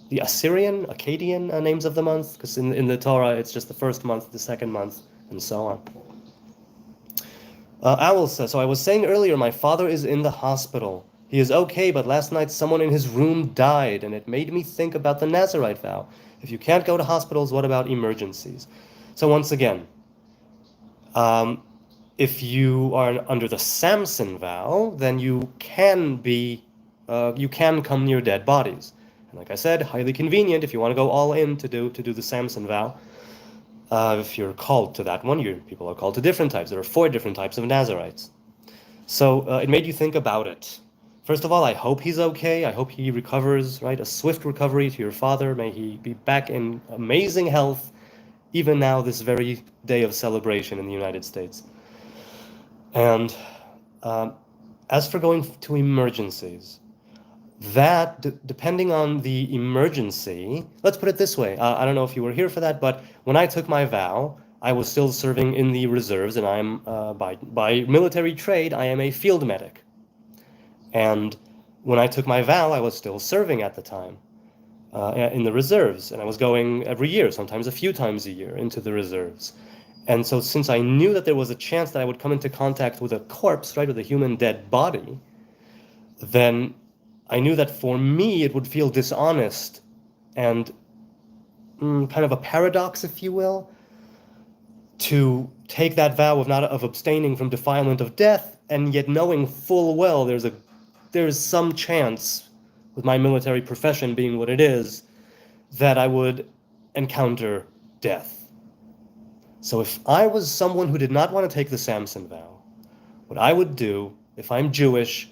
the Assyrian, Akkadian names of the month, because in the Torah it's just the first month, the second month, and so on. Owl says, so I was saying earlier, my father is in the hospital. He is okay, but last night someone in his room died, and it made me think about the Nazarite vow. If you can't go to hospitals, what about emergencies? So once again, if you are under the Samson vow, then you can come near dead bodies. And like I said, highly convenient if you want to go all in to do the Samson vow. If you're called to that one, people are called to different types. There are 4 different types of Nazarites. So it made you think about it. First of all, I hope he's okay. I hope he recovers, right? A swift recovery to your father. May he be back in amazing health, even now, this very day of celebration in the United States. And as for going to emergencies, that, depending on the emergency, let's put it this way. I don't know if you were here for that, but when I took my vow, I was still serving in the reserves, and I'm, by military trade, I am a field medic. And when I took my vow, I was still serving at the time in the reserves, and I was going every year, sometimes a few times a year, into the reserves. And so since I knew that there was a chance that I would come into contact with a corpse, right, with a human dead body, then I knew that for me it would feel dishonest and kind of a paradox, if you will, to take that vow of abstaining from defilement of death, and yet knowing full well there's some chance, with my military profession being what it is, that I would encounter death. So if I was someone who did not want to take the Samson vow, what I would do, if I'm Jewish,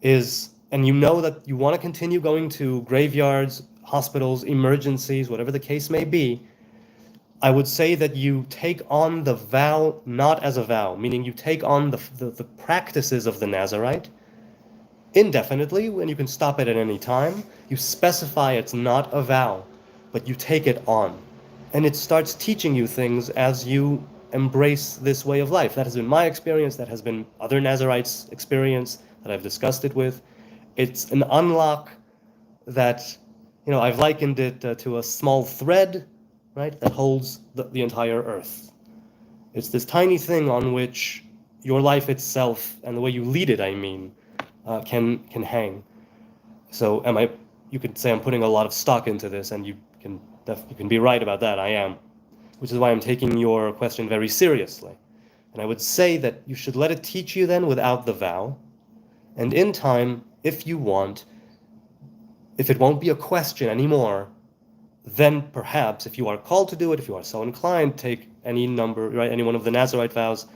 is, and you know that you want to continue going to graveyards, hospitals, emergencies, whatever the case may be, I would say that you take on the vow not as a vow, meaning you take on the practices of the Nazarite indefinitely, and you can stop it at any time. You specify it's not a vow, but you take it on. And it starts teaching you things as you embrace this way of life. That has been my experience. That has been other Nazarites' experience that I've discussed it with. It's an unlock that, I've likened it to a small thread, right, that holds the entire earth. It's this tiny thing on which your life itself, and the way you lead it, can hang. So you could say I'm putting a lot of stock into this, and you can be right about that. I am, which is why I'm taking your question very seriously. And I would say that you should let it teach you then without the vow, and in time, if you want, if it won't be a question anymore, then perhaps, if you are called to do it, if you are so inclined, take any number, right, any one of the Nazarite vows.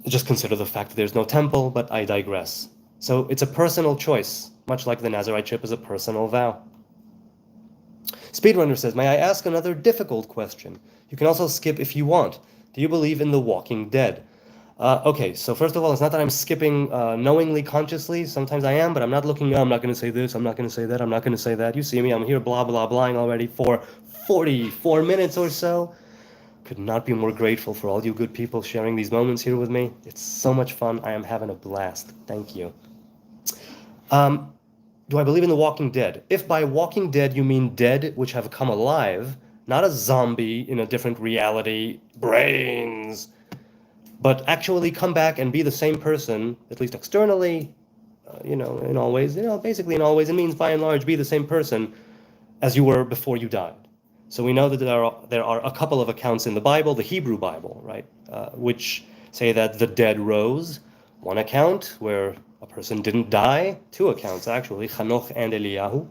Just consider the fact that there's no temple, but I digress. So it's a personal choice, much like the Nazariteship is a personal vow. Speedrunner says, may I ask another difficult question? You can also skip if you want. Do you believe in the walking dead? Okay, so first of all, it's not that I'm skipping knowingly, consciously. Sometimes I am, but I'm not looking, I'm not going to say this, I'm not going to say that, I'm not going to say that. You see me, I'm here blah, blah, blahing already for 44 minutes or so. Could not be more grateful for all you good people sharing these moments here with me. It's so much fun. I am having a blast. Thank you. Do I believe in the walking dead? If by walking dead you mean dead which have come alive, not a zombie in a different reality, brains, but actually come back and be the same person, at least externally, in all ways, basically in all ways, it means by and large be the same person as you were before you died. So we know that there are a couple of accounts in the Bible, the Hebrew Bible, right, which say that the dead rose. One account where a person didn't die. 2 accounts, actually, Hanoch and Eliyahu.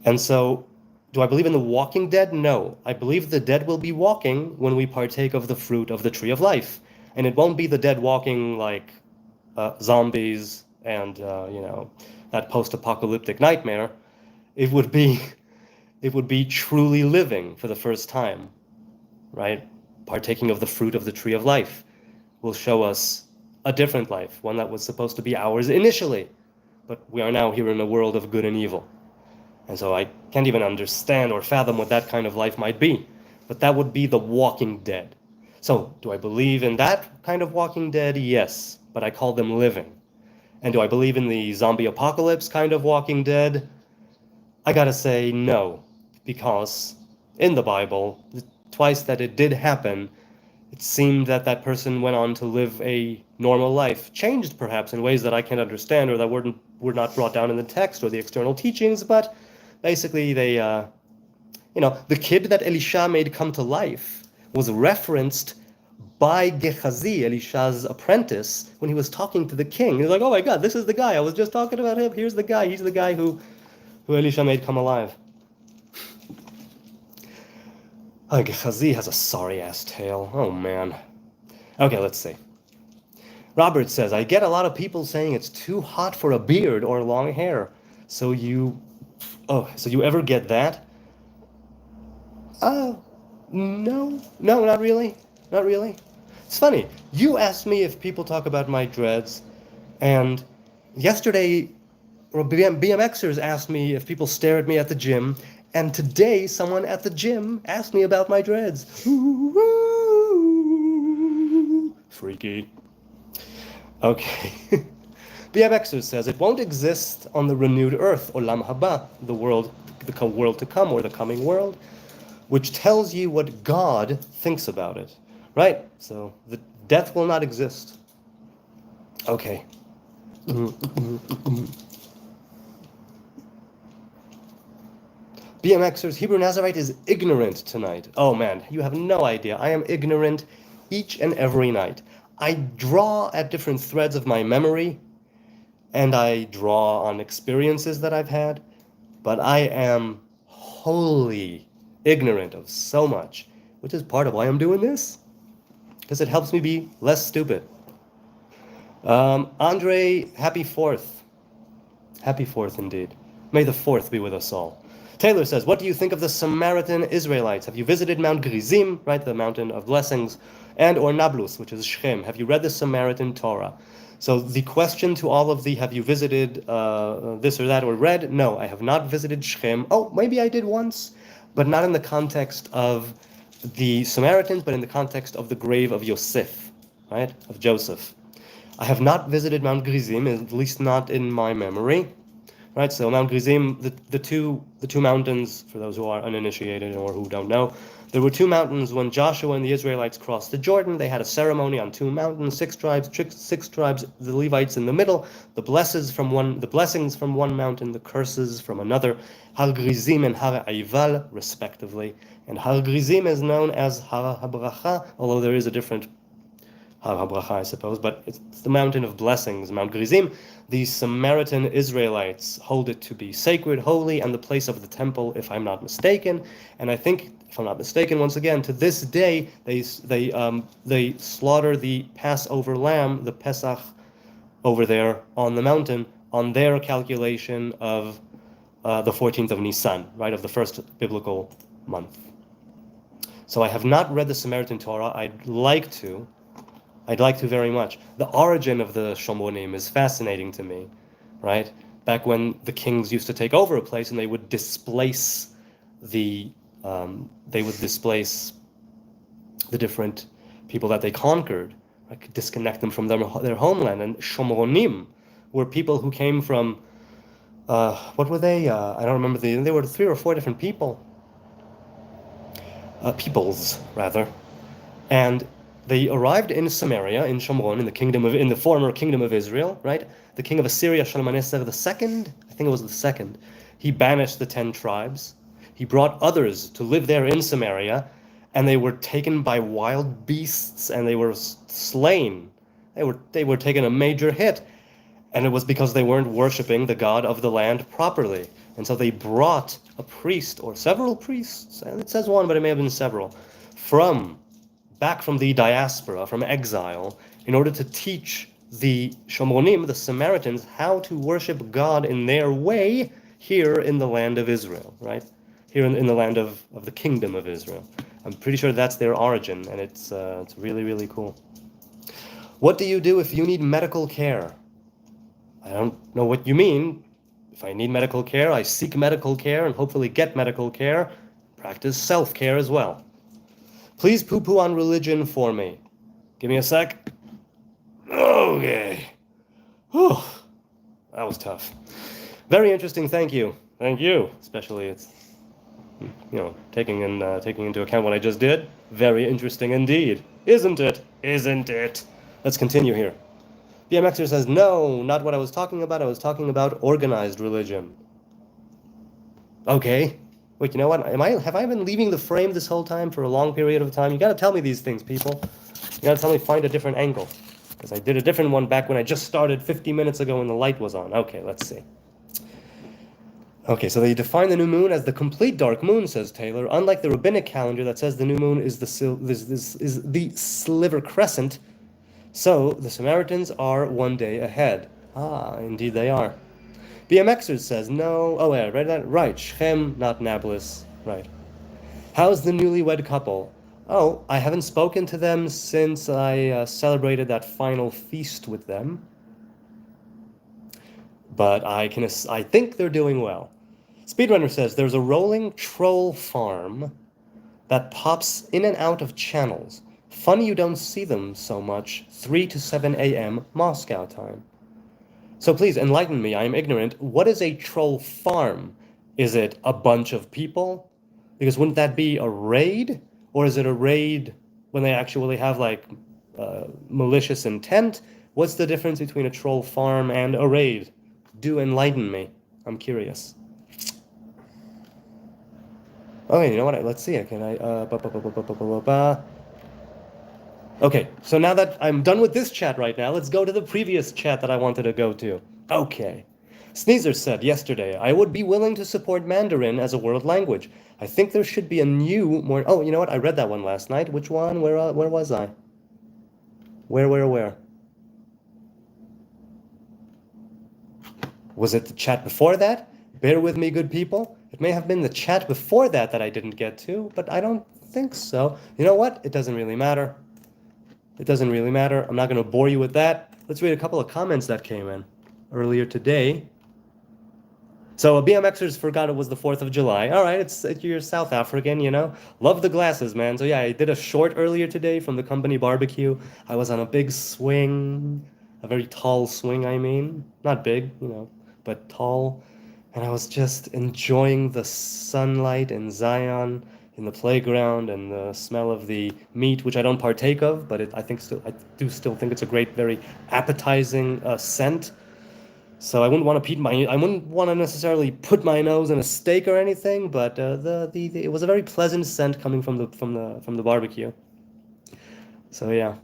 And so, do I believe in the walking dead? No. I believe the dead will be walking when we partake of the fruit of the tree of life. And it won't be the dead walking like zombies and, that post-apocalyptic nightmare. It would be truly living for the first time, right? Partaking of the fruit of the tree of life will show us a different life, one that was supposed to be ours initially, but we are now here in a world of good and evil. And so I can't even understand or fathom what that kind of life might be, but that would be the walking dead. So do I believe in that kind of walking dead? Yes, but I call them living. And do I believe in the zombie apocalypse kind of walking dead? I gotta say no, because in the Bible, twice that it did happen, it seemed that that person went on to live a normal life, changed perhaps in ways that I can't understand or that were not brought down in the text or the external teachings, but basically they, the kid that Elisha made come to life was referenced by Gehazi, Elisha's apprentice, when he was talking to the king. He's like, oh my God, this is the guy. I was just talking about him. Here's the guy. He's the guy who Elisha made come alive. Gehazi has a sorry-ass tale. Oh, man. Okay, let's see. Robert says, I get a lot of people saying it's too hot for a beard or long hair. So you ever get that? No, not really. Not really. It's funny. You asked me if people talk about my dreads, and yesterday, BMXers asked me if people stare at me at the gym, and today someone at the gym asked me about my dreads. Freaky. Okay. BMXers says it won't exist on the renewed earth, Olam Haba, the world to come, or the coming world, which tells you what God thinks about it. Right? So the death will not exist. Okay. BMXers, Hebrew Nazarite is ignorant tonight. Oh man, you have no idea. I am ignorant each and every night. I draw at different threads of my memory, and I draw on experiences that I've had, but I am wholly ignorant of so much, which is part of why I'm doing this, because it helps me be less stupid. Andre, happy 4th. Happy 4th indeed. May the 4th be with us all. Taylor says, what do you think of the Samaritan Israelites? Have you visited Mount Gerizim, right, the mountain of blessings, and or Nablus, which is Shechem? Have you read the Samaritan Torah? So the question to all of the, have you visited this or that or read? No, I have not visited Shechem. Oh, maybe I did once, but not in the context of the Samaritans, but in the context of the grave of Yosef, right, of Joseph. I have not visited Mount Gerizim, at least not in my memory. Right, so Mount Gerizim, the two mountains, for those who are uninitiated or who don't know, there were two mountains when Joshua and the Israelites crossed the Jordan. They had a ceremony on two mountains, six tribes, the Levites in the middle, the blessings from one mountain, the curses from another, Har Gerizim and Har Aival, respectively. And Har Gerizim is known as Har HaBracha, although there is a different Har HaBracha, I suppose, but it's the mountain of blessings, Mount Gerizim. The Samaritan Israelites hold it to be sacred, holy, and the place of the temple, if I'm not mistaken. And I think, if I'm not mistaken, once again, to this day, they slaughter the Passover lamb, the Pesach, over there on the mountain, on their calculation of the 14th of Nisan, right, of the first biblical month. So I have not read the Samaritan Torah. I'd like to very much. The origin of the Shomronim is fascinating to me, right? Back when the kings used to take over a place and they would displace the different people that they conquered, like disconnect them from their homeland. And Shomronim were people who came from, what were they? I don't remember. They were 3 or 4 different peoples, rather. And they arrived in Samaria, in Shomron, in the former kingdom of Israel, right? The king of Assyria, Shalmaneser II, I think it was the second. He banished the 10 tribes. He brought others to live there in Samaria, and they were taken by wild beasts, and they were slain. They were taking a major hit, and it was because they weren't worshiping the God of the land properly. And so they brought a priest, or several priests, and it says one, but it may have been several, back from the diaspora, from exile, in order to teach the Shomronim, the Samaritans, how to worship God in their way here in the land of Israel, right? Here in the land of the kingdom of Israel. I'm pretty sure that's their origin, and it's really, really cool. What do you do if you need medical care? I don't know what you mean. If I need medical care, I seek medical care and hopefully get medical care. Practice self-care as well. Please poo-poo on religion for me. Give me a sec. Okay. Whew. That was tough. Very interesting, thank you. Thank you. Especially it's, taking into account what I just did. Very interesting indeed. Isn't it? Isn't it? Let's continue here. BMXer says, no, not what I was talking about. I was talking about organized religion. Okay. Wait, you know what? Have I been leaving the frame this whole time for a long period of time? You gotta tell me these things, people. You gotta tell me, find a different angle. Because I did a different one back when I just started 50 minutes ago when the light was on. Okay, let's see. Okay, so they define the new moon as the complete dark moon, says Taylor. Unlike the rabbinic calendar that says the new moon is the sliver crescent, so the Samaritans are 1 day ahead. Ah, indeed they are. BMXers says no. Oh, yeah, read that? Right, Shem, not Nablus. Right. How's the newlywed couple? Oh, I haven't spoken to them since I celebrated that final feast with them. But I think they're doing well. Speedrunner says there's a rolling troll farm that pops in and out of channels. Funny you don't see them so much. 3 to 7 a.m. Moscow time. So please enlighten me. I am ignorant. What is a troll farm? Is it a bunch of people? Because wouldn't that be a raid? Or is it a raid when they actually have like malicious intent? What's the difference between a troll farm and a raid? Do enlighten me. I'm curious. Okay, you know what? Let's see. Can I? Okay, so now that I'm done with this chat right now, let's go to the previous chat that I wanted to go to. Okay. Sneezer said yesterday, I would be willing to support Mandarin as a world language. I think there should be a new, more... Oh, you know what? I read that one last night. Which one? Where was I? Where? Was it the chat before that? Bear with me, good people. It may have been the chat before that I didn't get to, but I don't think so. You know what? It doesn't really matter. It doesn't really matter. I'm not going to bore you with that. Let's read a couple of comments that came in earlier today. So BMXers forgot it was the 4th of July. All right, you're South African, you know. Love the glasses, man. So yeah, I did a short earlier today from the company barbecue. I was on a big swing, a very tall swing, I mean. Not big, you know, but tall. And I was just enjoying the sunlight in Zion, in the playground, and the smell of the meat, which I don't partake of, but I do still think it's a great, very appetizing scent. So I wouldn't want to necessarily put my nose in a steak or anything, but it was a very pleasant scent coming from the barbecue. So yeah.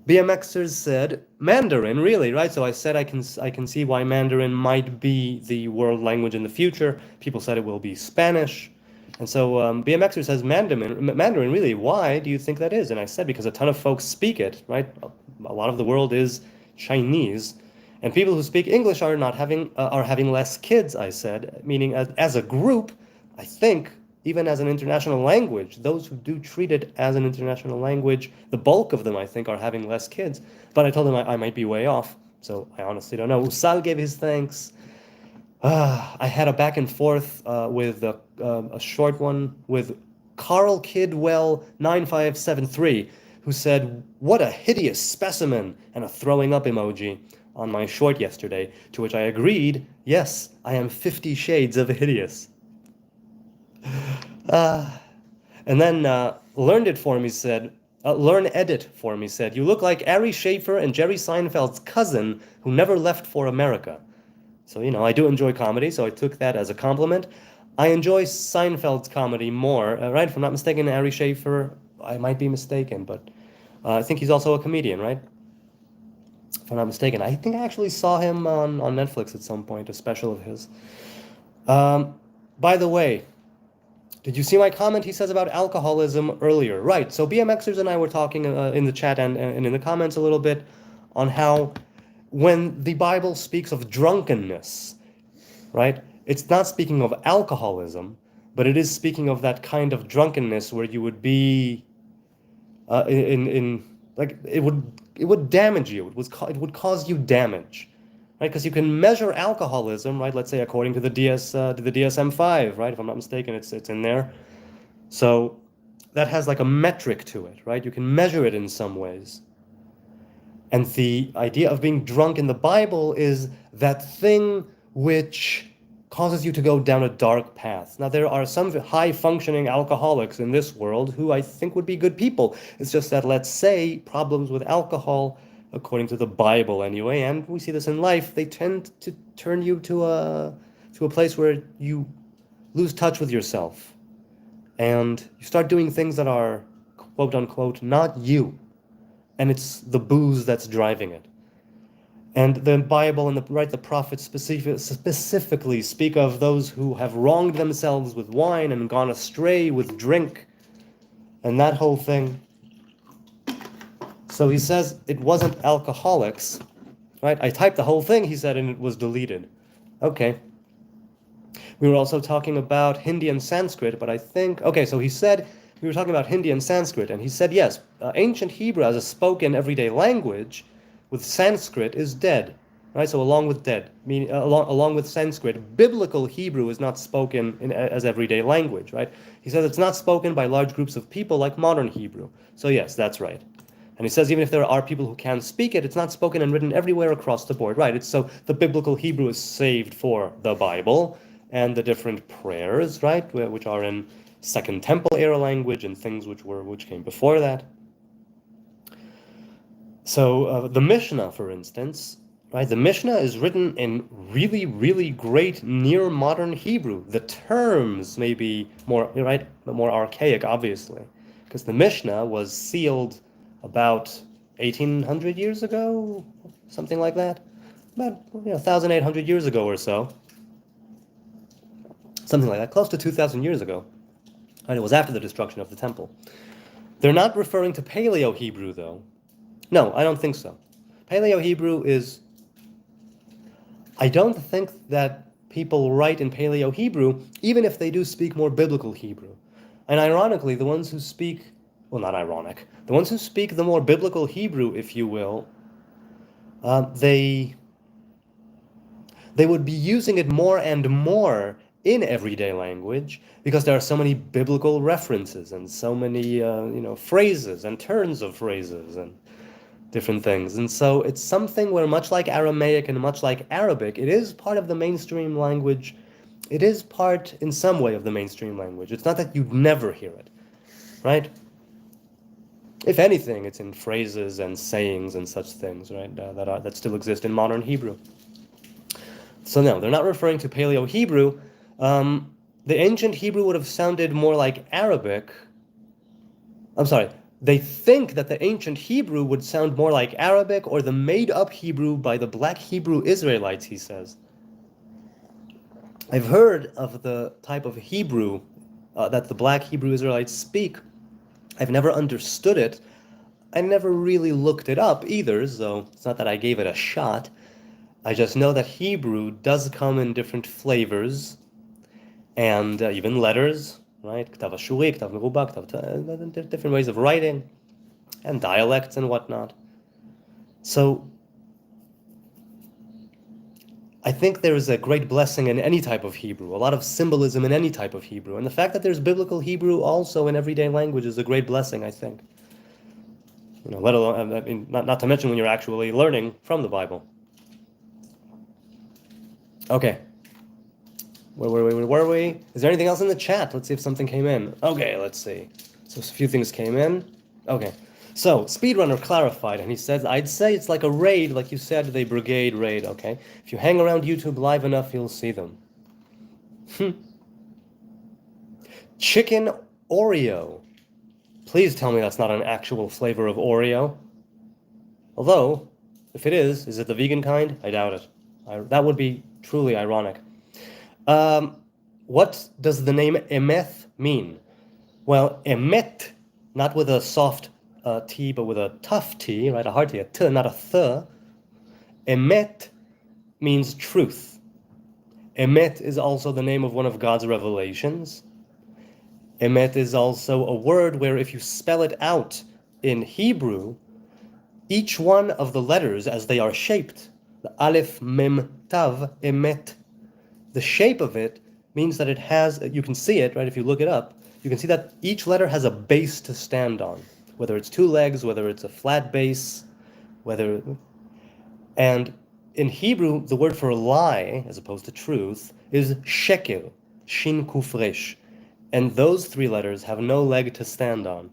BMXers said Mandarin, really, right? So I said I can see why Mandarin might be the world language in the future. People said it will be Spanish. And so BMXer says Mandarin, really, why do you think that is? And I said because a ton of folks speak it, right? A lot of the world is Chinese, and people who speak English are having less kids. I said, meaning as a group, I think even as an international language, those who do treat it as an international language, the bulk of them, I think, are having less kids. But I told them I might be way off, so I honestly don't know. Usal gave his thanks. I had a back and forth with a short one with Carl Kidwell 9573, who said, "What a hideous specimen," and a throwing up emoji on my short yesterday, to which I agreed, yes, I am 50 shades of hideous. And then Learn Edit for me said, you look like Ari Schaefer and Jerry Seinfeld's cousin who never left for America. So, you know, I do enjoy comedy, so I took that as a compliment. I enjoy Seinfeld's comedy more, right? If I'm not mistaken, Ari Schaefer, I might be mistaken, but I think he's also a comedian, right? If I'm not mistaken. I think I actually saw him on Netflix at some point, a special of his. By the way, did you see my comment he says about alcoholism earlier? Right, so BMXers and I were talking in the chat and in the comments a little bit on how when the Bible speaks of drunkenness, right, it's not speaking of alcoholism, but it is speaking of that kind of drunkenness where you would be like it would damage you. It would cause you damage, right? Because you can measure alcoholism, right? Let's say according to the DSM-5, right? If I'm not mistaken, it's in there. So that has like a metric to it, right? You can measure it in some ways. And the idea of being drunk in the Bible is that thing which causes you to go down a dark path. Now, there are some high-functioning alcoholics in this world who I think would be good people. It's just that, let's say, problems with alcohol, according to the Bible anyway, and we see this in life, they tend to turn you to a place where you lose touch with yourself. And you start doing things that are, quote unquote, not you. And it's the booze that's driving it. And the Bible and the prophets specifically speak of those who have wronged themselves with wine and gone astray with drink and that whole thing. So he says it wasn't alcoholics, right? I typed the whole thing, he said, and it was deleted. Okay. We were also talking about Hindi and Sanskrit, but I think, okay, so he said, we were talking about Hindi and Sanskrit, and he said, yes, ancient Hebrew as a spoken everyday language with Sanskrit is dead, right? So along with dead, meaning along with Sanskrit, biblical Hebrew is not spoken as everyday language, right? He says it's not spoken by large groups of people like modern Hebrew. So yes, that's right. And he says even if there are people who can speak it, it's not spoken and written everywhere across the board, right? It's so the biblical Hebrew is saved for the Bible and the different prayers, right, which are in Second Temple era language and things which came before that. So the Mishnah, for instance, right? The Mishnah is written in really, really great near modern Hebrew. The terms may be more, right, more archaic, obviously, because the Mishnah was sealed about 1,800 years ago, something like that, about 1,800 years ago or so, something like that, close to 2,000 years ago. And it was after the destruction of the temple. They're not referring to Paleo Hebrew, though. No, I don't think so. Paleo Hebrew is... I don't think that people write in Paleo Hebrew, even if they do speak more biblical Hebrew. And ironically, the ones who speak... Well, not ironic. The ones who speak the more biblical Hebrew, if you will, they would be using it more and more in everyday language because there are so many biblical references and so many, phrases and turns of phrases and different things. And so it's something where, much like Aramaic and much like Arabic, it is part of the mainstream language. It is part, in some way, of the mainstream language. It's not that you'd never hear it, right? If anything, it's in phrases and sayings and such things, right, that still exist in modern Hebrew. So no, they're not referring to Paleo Hebrew. The ancient Hebrew would have sounded more like Arabic. I'm sorry. They think that the ancient Hebrew would sound more like Arabic or the made-up Hebrew by the black Hebrew Israelites, he says. I've heard of the type of Hebrew that the black Hebrew Israelites speak. I've never understood it. I never really looked it up either, so it's not that I gave it a shot. I just know that Hebrew does come in different flavors and even letters, right? Ktav Ashuri, Ktav Meruba, different ways of writing and dialects and whatnot. So I think there is a great blessing in any type of Hebrew, a lot of symbolism in any type of Hebrew. And the fact that there's biblical Hebrew also in everyday language is a great blessing, I think. Let alone, not to mention when you're actually learning from the Bible. Okay. Where were we? Is there anything else in the chat? Let's see if something came in. Okay, let's see. So a few things came in. Okay. So, Speedrunner clarified, and he says, I'd say it's like a raid, like you said, the brigade raid, okay? If you hang around YouTube live enough, you'll see them. Chicken Oreo. Please tell me that's not an actual flavor of Oreo. Although, if it is it the vegan kind? I doubt it. That would be truly ironic. What does the name Emeth mean? Well, Emet, not with a soft T, but with a tough T, right? A hard T, a T, not a th. Emet means truth. Emet is also the name of one of God's revelations. Emet is also a word where if you spell it out in Hebrew, each one of the letters as they are shaped, the Aleph, Mem, Tav, Emet, the shape of it means that it has, you can see it, right? If you look it up, you can see that each letter has a base to stand on. Whether it's two legs, whether it's a flat base, and in Hebrew, the word for lie, as opposed to truth, is sheker, shin kuf resh. And those three letters have no leg to stand on.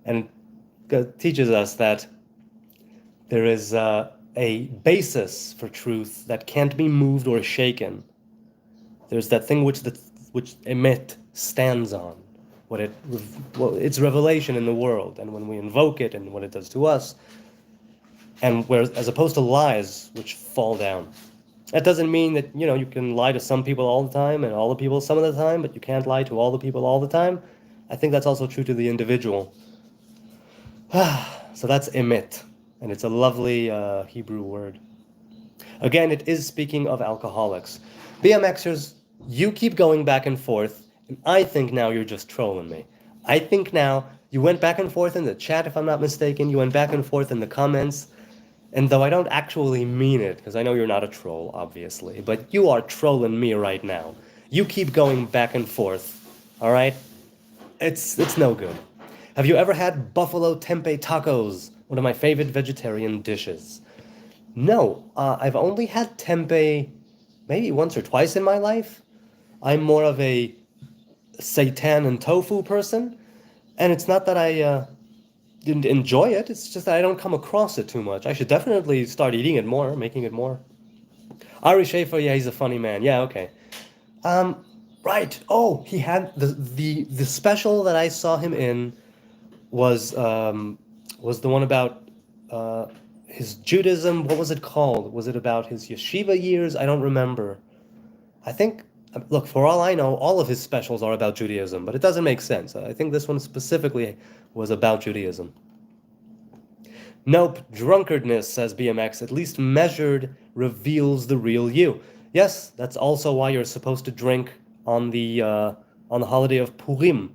And it teaches us that there is a basis for truth that can't be moved or shaken. There's that thing which emet stands on, its revelation in the world, and when we invoke it and what it does to us, and whereas as opposed to lies which fall down. That doesn't mean that you can lie to some people all the time and all the people some of the time, but you can't lie to all the people all the time. I think that's also true to the individual. So that's emet, and it's a lovely Hebrew word. Again, it is speaking of alcoholics. BMXers, you keep going back and forth, and I think now you're just trolling me. I think now you went back and forth in the chat, if I'm not mistaken. You went back and forth in the comments. And though I don't actually mean it, because I know you're not a troll, obviously, but you are trolling me right now. You keep going back and forth, all right? It's no good. Have you ever had buffalo tempeh tacos? One of my favorite vegetarian dishes. No, I've only had tempeh maybe once or twice in my life. I'm more of a seitan and tofu person, and it's not that I didn't enjoy it, it's just that I don't come across it too much. I should definitely start eating it more, making it more. Ari Schaefer, yeah, he's a funny man. Yeah, okay. Right. Oh, he had the special that I saw him in was the one about his Judaism. What was it called? Was it about his yeshiva years? I don't remember. I think, look, for all I know, all of his specials are about Judaism, but it doesn't make sense. I think this one specifically was about Judaism. Nope, drunkardness, says BMX, at least measured, reveals the real you. Yes, that's also why you're supposed to drink on the holiday of Purim.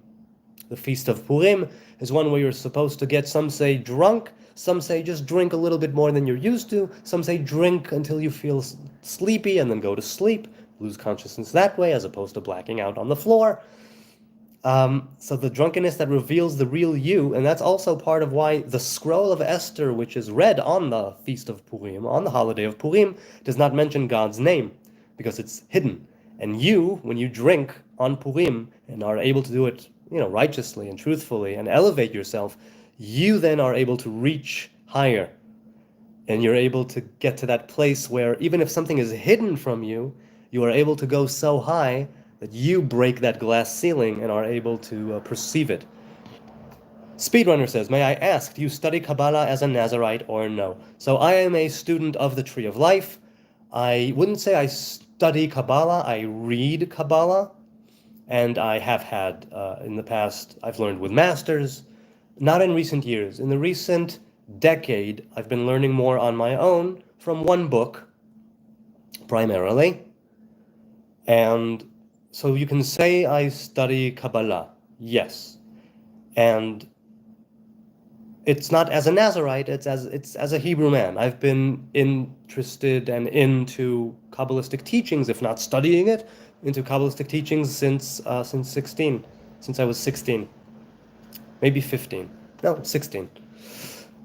The feast of Purim is one where you're supposed to get, some say drunk, some say just drink a little bit more than you're used to, some say drink until you feel sleepy and then go to sleep, lose consciousness that way as opposed to blacking out on the floor. So the drunkenness that reveals the real you, and that's also part of why the scroll of Esther, which is read on the feast of Purim, on the holiday of Purim, does not mention God's name, because it's hidden. And you, when you drink on Purim and are able to do it, righteously and truthfully and elevate yourself, you then are able to reach higher. And you're able to get to that place where even if something is hidden from you, you are able to go so high that you break that glass ceiling and are able to perceive it. Speedrunner says, may I ask, do you study Kabbalah as a Nazarite or no? So I am a student of the Tree of Life. I wouldn't say I study Kabbalah, I read Kabbalah. And I have had, in the past, I've learned with masters, not in recent years. In the recent decade, I've been learning more on my own from one book, primarily. And so you can say I study Kabbalah, yes. And it's not as a Nazarite, it's as a Hebrew man. I've been interested and into Kabbalistic teachings, if not studying it, into Kabbalistic teachings since I was 16, maybe 15, no, 16.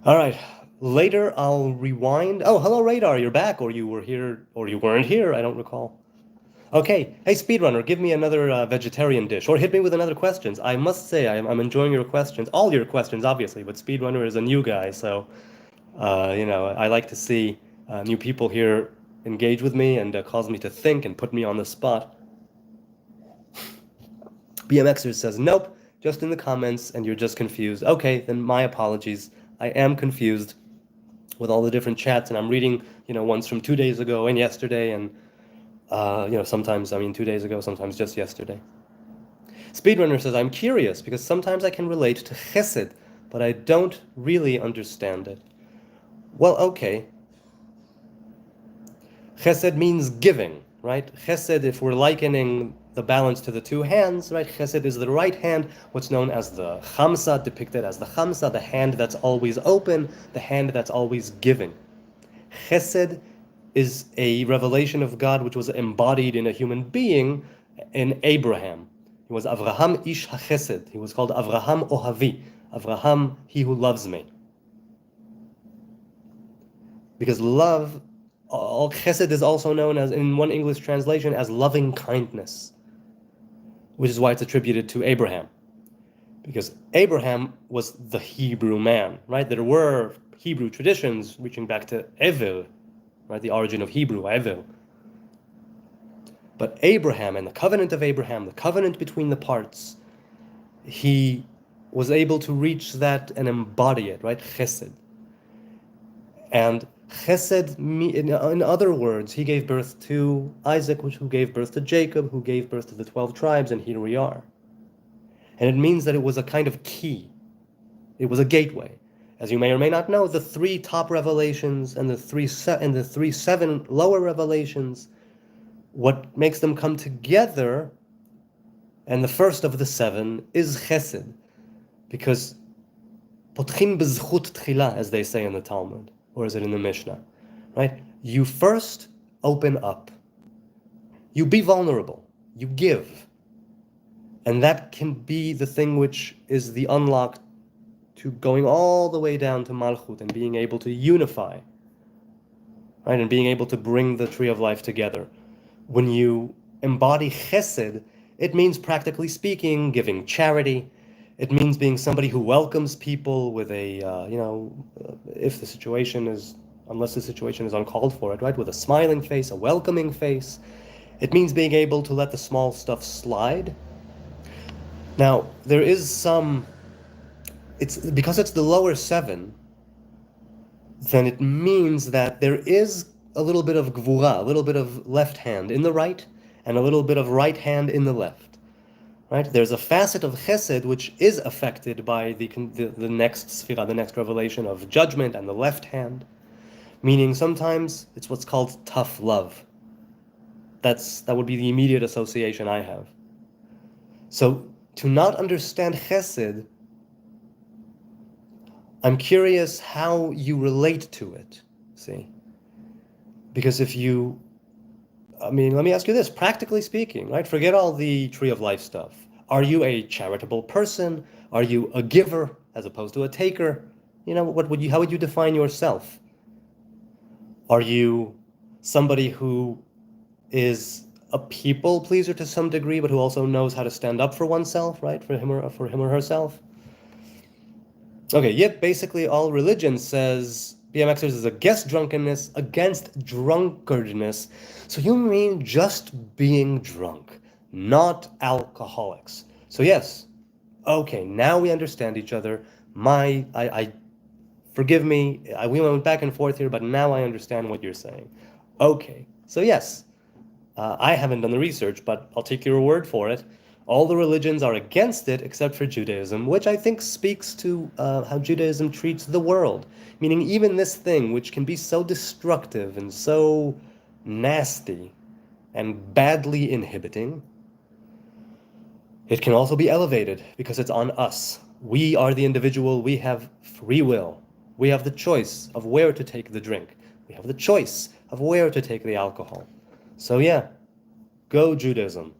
All right, later I'll rewind. Oh, hello Radar, you're back, or you were here, or you weren't here, I don't recall. Okay, hey Speedrunner, give me another vegetarian dish, or hit me with another questions. I must say, I'm enjoying your questions, all your questions obviously, but Speedrunner is a new guy, so, I like to see new people here engage with me and cause me to think and put me on the spot. BMXer says, nope, just in the comments, and you're just confused. Okay, then my apologies. I am confused with all the different chats, and I'm reading, ones from 2 days ago and yesterday, and, sometimes, 2 days ago, sometimes just yesterday. Speedrunner says, I'm curious, because sometimes I can relate to chesed, but I don't really understand it. Well, okay. Chesed means giving, right? Chesed, if we're likening the balance to the two hands, right? Chesed is the right hand, what's known as the chamsa, depicted as the chamsa, the hand that's always open, the hand that's always giving. Chesed is a revelation of God which was embodied in a human being, in Abraham. He was Avraham ish hachesed. He was called Avraham Ohavi. Avraham, he who loves me. Because love Chesed is also known as, in one English translation, as loving kindness, which is why it's attributed to Abraham. Because Abraham was the Hebrew man, right? There were Hebrew traditions reaching back to Evil, right? The origin of Hebrew, Evil. But Abraham and the covenant of Abraham, the covenant between the parts, he was able to reach that and embody it, right? Chesed. And Chesed, in other words, he gave birth to Isaac, who gave birth to Jacob, who gave birth to the 12 tribes, and here we are. And it means that it was a kind of key. It was a gateway. As you may or may not know, the 3 top revelations and the 3 7 lower revelations, what makes them come together, and the first of the 7 is Chesed, because potchim b'zchut tchila, as they say in the Talmud, or is it in the Mishnah, right? You first open up. You be vulnerable. You give. And that can be the thing which is the unlock to going all the way down to Malchut and being able to unify, right? And being able to bring the tree of life together. When you embody Chesed, it means, practically speaking, giving charity. It means being somebody who welcomes people with a, if the situation is, unless the situation is uncalled for it, right? With a smiling face, a welcoming face. It means being able to let the small stuff slide. Now, there is some, because it's the lower 7, then it means that there is a little bit of gvura, a little bit of left hand in the right, and a little bit of right hand in the left. Right? There's a facet of Chesed which is affected by the next sphira, the next revelation of judgment and the left hand, meaning sometimes it's what's called tough love. That would be the immediate association I have. So to not understand Chesed, I'm curious how you relate to it. See, because let me ask you this, practically speaking, right? Forget all the tree of life stuff. Are you a charitable person? Are you a giver as opposed to a taker? How would you define yourself? Are you somebody who is a people pleaser to some degree, but who also knows how to stand up for oneself, right? For him or herself? Okay, yet basically all religion says BMXers is against drunkardness. So you mean just being drunk, not alcoholics. So yes, okay, now we understand each other. Forgive me, we went back and forth here, but now I understand what you're saying. Okay, so yes, I haven't done the research, but I'll take your word for it. All the religions are against it except for Judaism, which I think speaks to how Judaism treats the world. Meaning even this thing, which can be so destructive and so nasty and badly inhibiting, it can also be elevated because it's on us. We are the individual. We have free will. We have the choice of where to take the drink. We have the choice of where to take the alcohol. So yeah, go Judaism.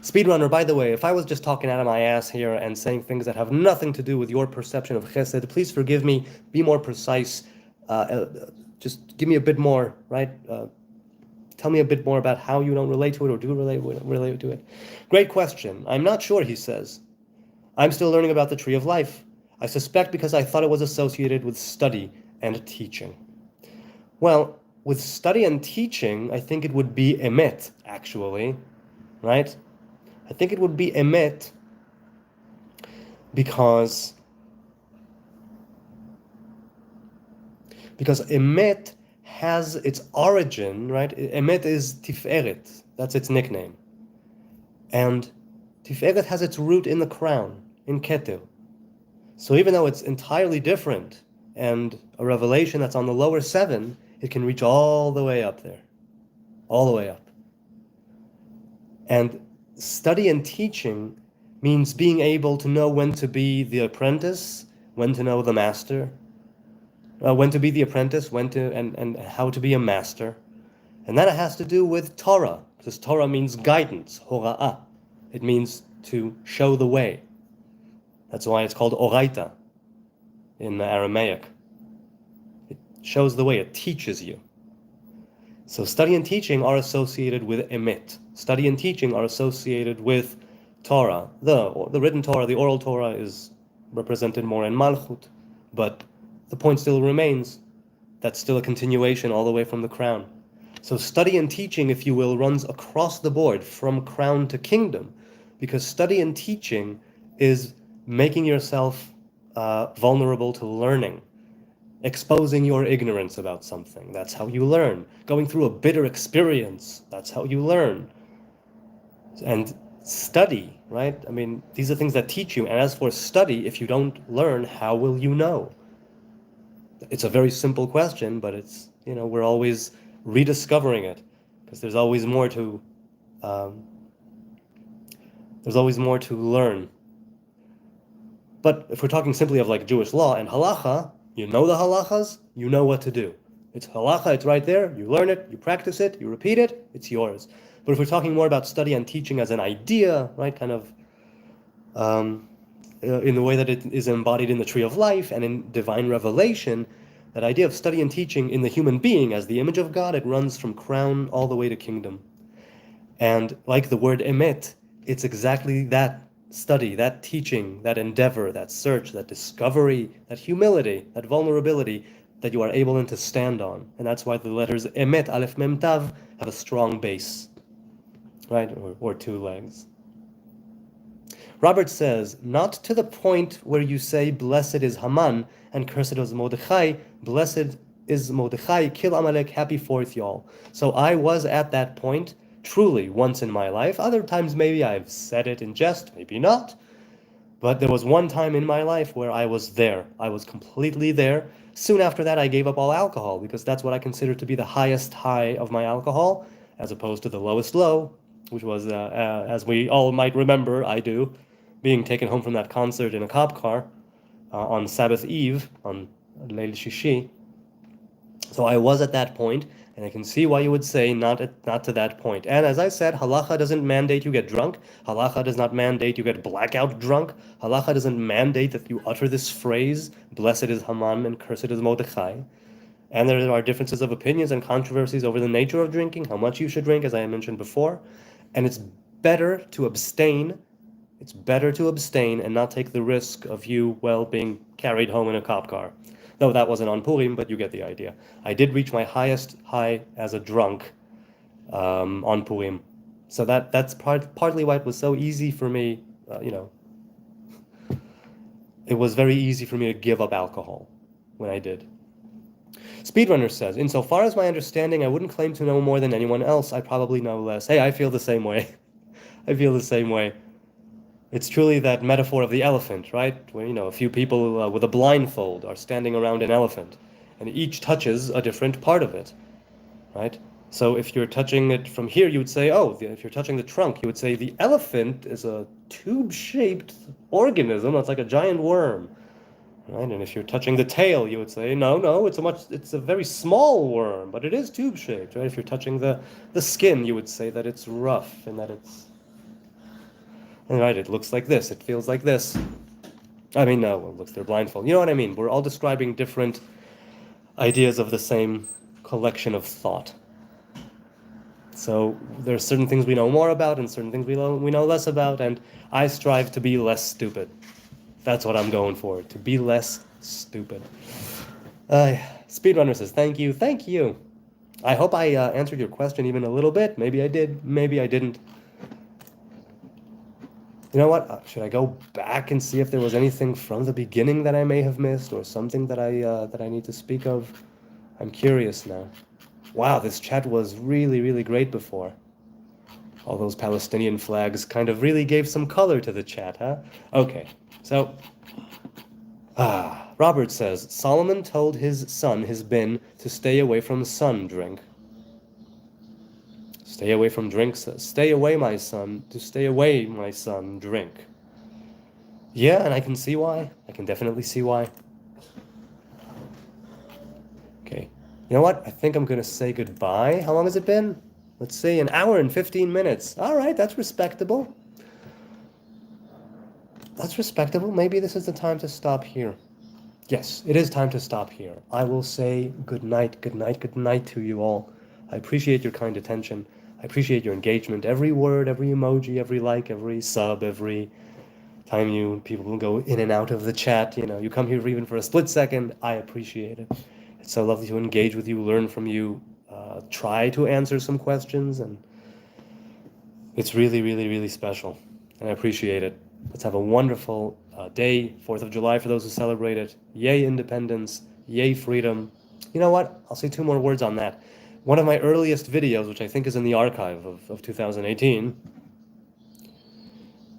Speedrunner, by the way, if I was just talking out of my ass here and saying things that have nothing to do with your perception of Chesed, please forgive me, be more precise, just give me a bit more, right? Tell me a bit more about how you don't relate to it or do relate to it. Great question. I'm not sure, he says. I'm still learning about the tree of life. I suspect because I thought it was associated with study and teaching. Well, with study and teaching, I think it would be emet, actually, right? I think it would be emet because emet has its origin, right? Emet is tiferet, that's its nickname. And tiferet has its root in the crown, in keter. So even though it's entirely different and a revelation that's on the lower 7, it can reach all the way up there. All the way up. And study and teaching means being able to know when to be the apprentice, when to know the master, when to be the apprentice, and how to be a master. And that has to do with Torah, because Torah means guidance, hora'ah. It means to show the way. That's why it's called oraita in Aramaic. It shows the way, it teaches you. So study and teaching are associated with emet. Study and teaching are associated with Torah. The written Torah, the oral Torah is represented more in Malchut, but the point still remains. That's still a continuation all the way from the crown. So study and teaching, if you will, runs across the board from crown to kingdom, because study and teaching is making yourself vulnerable to learning, exposing your ignorance about something. That's how you learn. Going through a bitter experience. That's how you learn. And study, right? I mean, these are things that teach you. And as for study, if you don't learn, how will you know? It's a very simple question, but it's, we're always rediscovering it, because there's always more to learn. But if we're talking simply of like Jewish law and halacha, you know the halachas, you know what to do. It's halacha, it's right there, you learn it, you practice it, you repeat it, it's yours. But if we're talking more about study and teaching as an idea, right, kind of in the way that it is embodied in the tree of life and in divine revelation, that idea of study and teaching in the human being as the image of God, it runs from crown all the way to kingdom. And like the word emet, it's exactly that study, that teaching, that endeavor, that search, that discovery, that humility, that vulnerability that you are able then to stand on. And that's why the letters emet, aleph, mem, tav have a strong base, right? Or two legs. Robert says, not to the point where you say, blessed is Haman and cursed is Mordechai, blessed is Mordechai, kill Amalek, happy 4th, y'all. So I was at that point, truly, once in my life. Other times maybe I've said it in jest, maybe not. But there was one time in my life where I was there. I was completely there. Soon after that, I gave up all alcohol, because that's what I consider to be the highest high of my alcohol, as opposed to the lowest low, which was, as we all might remember, I do, being taken home from that concert in a cop car on Sabbath Eve, on Leil Shishi. So I was at that point, and I can see why you would say not to that point. And as I said, halacha doesn't mandate you get drunk. Halacha does not mandate you get blackout drunk. Halacha doesn't mandate that you utter this phrase, blessed is Haman and cursed is Mordechai. And there are differences of opinions and controversies over the nature of drinking, how much you should drink, as I mentioned before. And it's better to abstain. It's better to abstain and not take the risk of you, being carried home in a cop car. No, that wasn't on Purim, but you get the idea. I did reach my highest high as a drunk on Purim. So that's partly why it was so easy for me, it was very easy for me to give up alcohol when I did. Speedrunner says, insofar as my understanding, I wouldn't claim to know more than anyone else. I probably know less. Hey, I feel the same way. I feel the same way. It's truly that metaphor of the elephant, right? Where, a few people with a blindfold are standing around an elephant, and each touches a different part of it, right? So if you're touching it from here, you would say, if you're touching the trunk, you would say the elephant is a tube-shaped organism that's like a giant worm, right? And if you're touching the tail, you would say, no, it's a very small worm, but it is tube-shaped, right? If you're touching the skin, you would say that it's rough and that it's, right, it looks like this, it feels like this. I mean, no, it looks, they're blindfold. You know what I mean? We're all describing different ideas of the same collection of thought. So there are certain things we know more about and certain things we know less about, and I strive to be less stupid. That's what I'm going for, to be less stupid. Speedrunner says, thank you. I hope I answered your question even a little bit. Maybe I did, maybe I didn't. You know what? Should I go back and see if there was anything from the beginning that I may have missed, or something that I need to speak of? I'm curious now. Wow, this chat was really, really great before. All those Palestinian flags kind of really gave some color to the chat, huh? Okay, so Robert says, Solomon told his son, his bin, to stay away from sun drink. Stay away from drinks. Stay away, my son. To stay away, my son, drink. Yeah, and I can see why. I can definitely see why. Okay. You know what? I think I'm going to say goodbye. How long has it been? Let's see, 1 hour and 15 minutes. All right, that's respectable. That's respectable. Maybe this is the time to stop here. Yes, it is time to stop here. I will say good night to you all. I appreciate your kind attention. I appreciate your engagement. Every word, every emoji, every like, every sub, every time people will go in and out of the chat, you come here even for a split second, I appreciate it. It's so lovely to engage with you, learn from you, try to answer some questions, and it's really, really, really special, and I appreciate it. Let's have a wonderful day, 4th of July for those who celebrate it. Yay independence, yay freedom. You know what? I'll say 2 more words on that. One of my earliest videos, which I think is in the archive of 2018,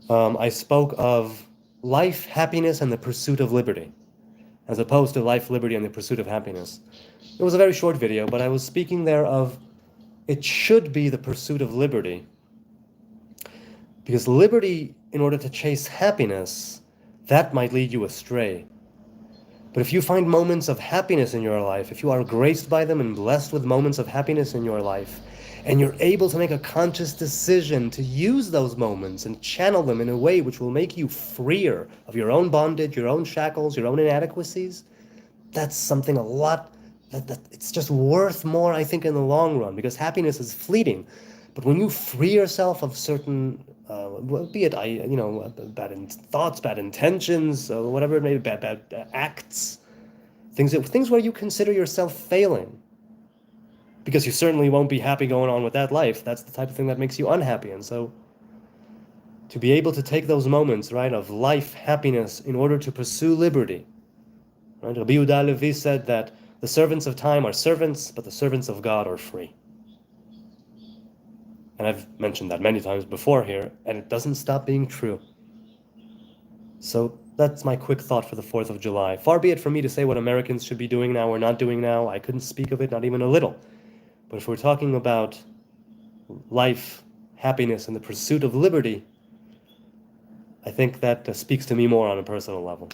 I spoke of life, happiness, and the pursuit of liberty, as opposed to life, liberty, and the pursuit of happiness. It was a very short video, but I was speaking there of it should be the pursuit of liberty, because liberty, in order to chase happiness, that might lead you astray. But if you find moments of happiness in your life, if you are graced by them and blessed with moments of happiness in your life, and you're able to make a conscious decision to use those moments and channel them in a way which will make you freer of your own bondage, your own shackles, your own inadequacies, that's something that it's just worth more, I think, in the long run, because happiness is fleeting. But when you free yourself of certain, be it bad thoughts, bad intentions, whatever it may be, bad acts, things where you consider yourself failing, because you certainly won't be happy going on with that life. That's the type of thing that makes you unhappy. And so to be able to take those moments, right, of life, happiness, in order to pursue liberty, right? Rabbi Yehuda Levi said that the servants of time are servants, but the servants of God are free. And I've mentioned that many times before here, and it doesn't stop being true. So that's my quick thought for the 4th of July. Far be it from me to say what Americans should be doing now or not doing now. I couldn't speak of it, not even a little. But if we're talking about life, happiness, and the pursuit of liberty, I think that speaks to me more on a personal level.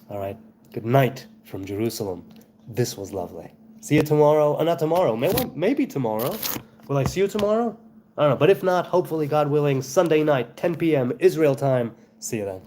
All right. Good night from Jerusalem. This was lovely. See you tomorrow. Not tomorrow. Maybe tomorrow. Will I see you tomorrow? I don't know. But if not, hopefully, God willing, Sunday night, 10 p.m. Israel time. See you then.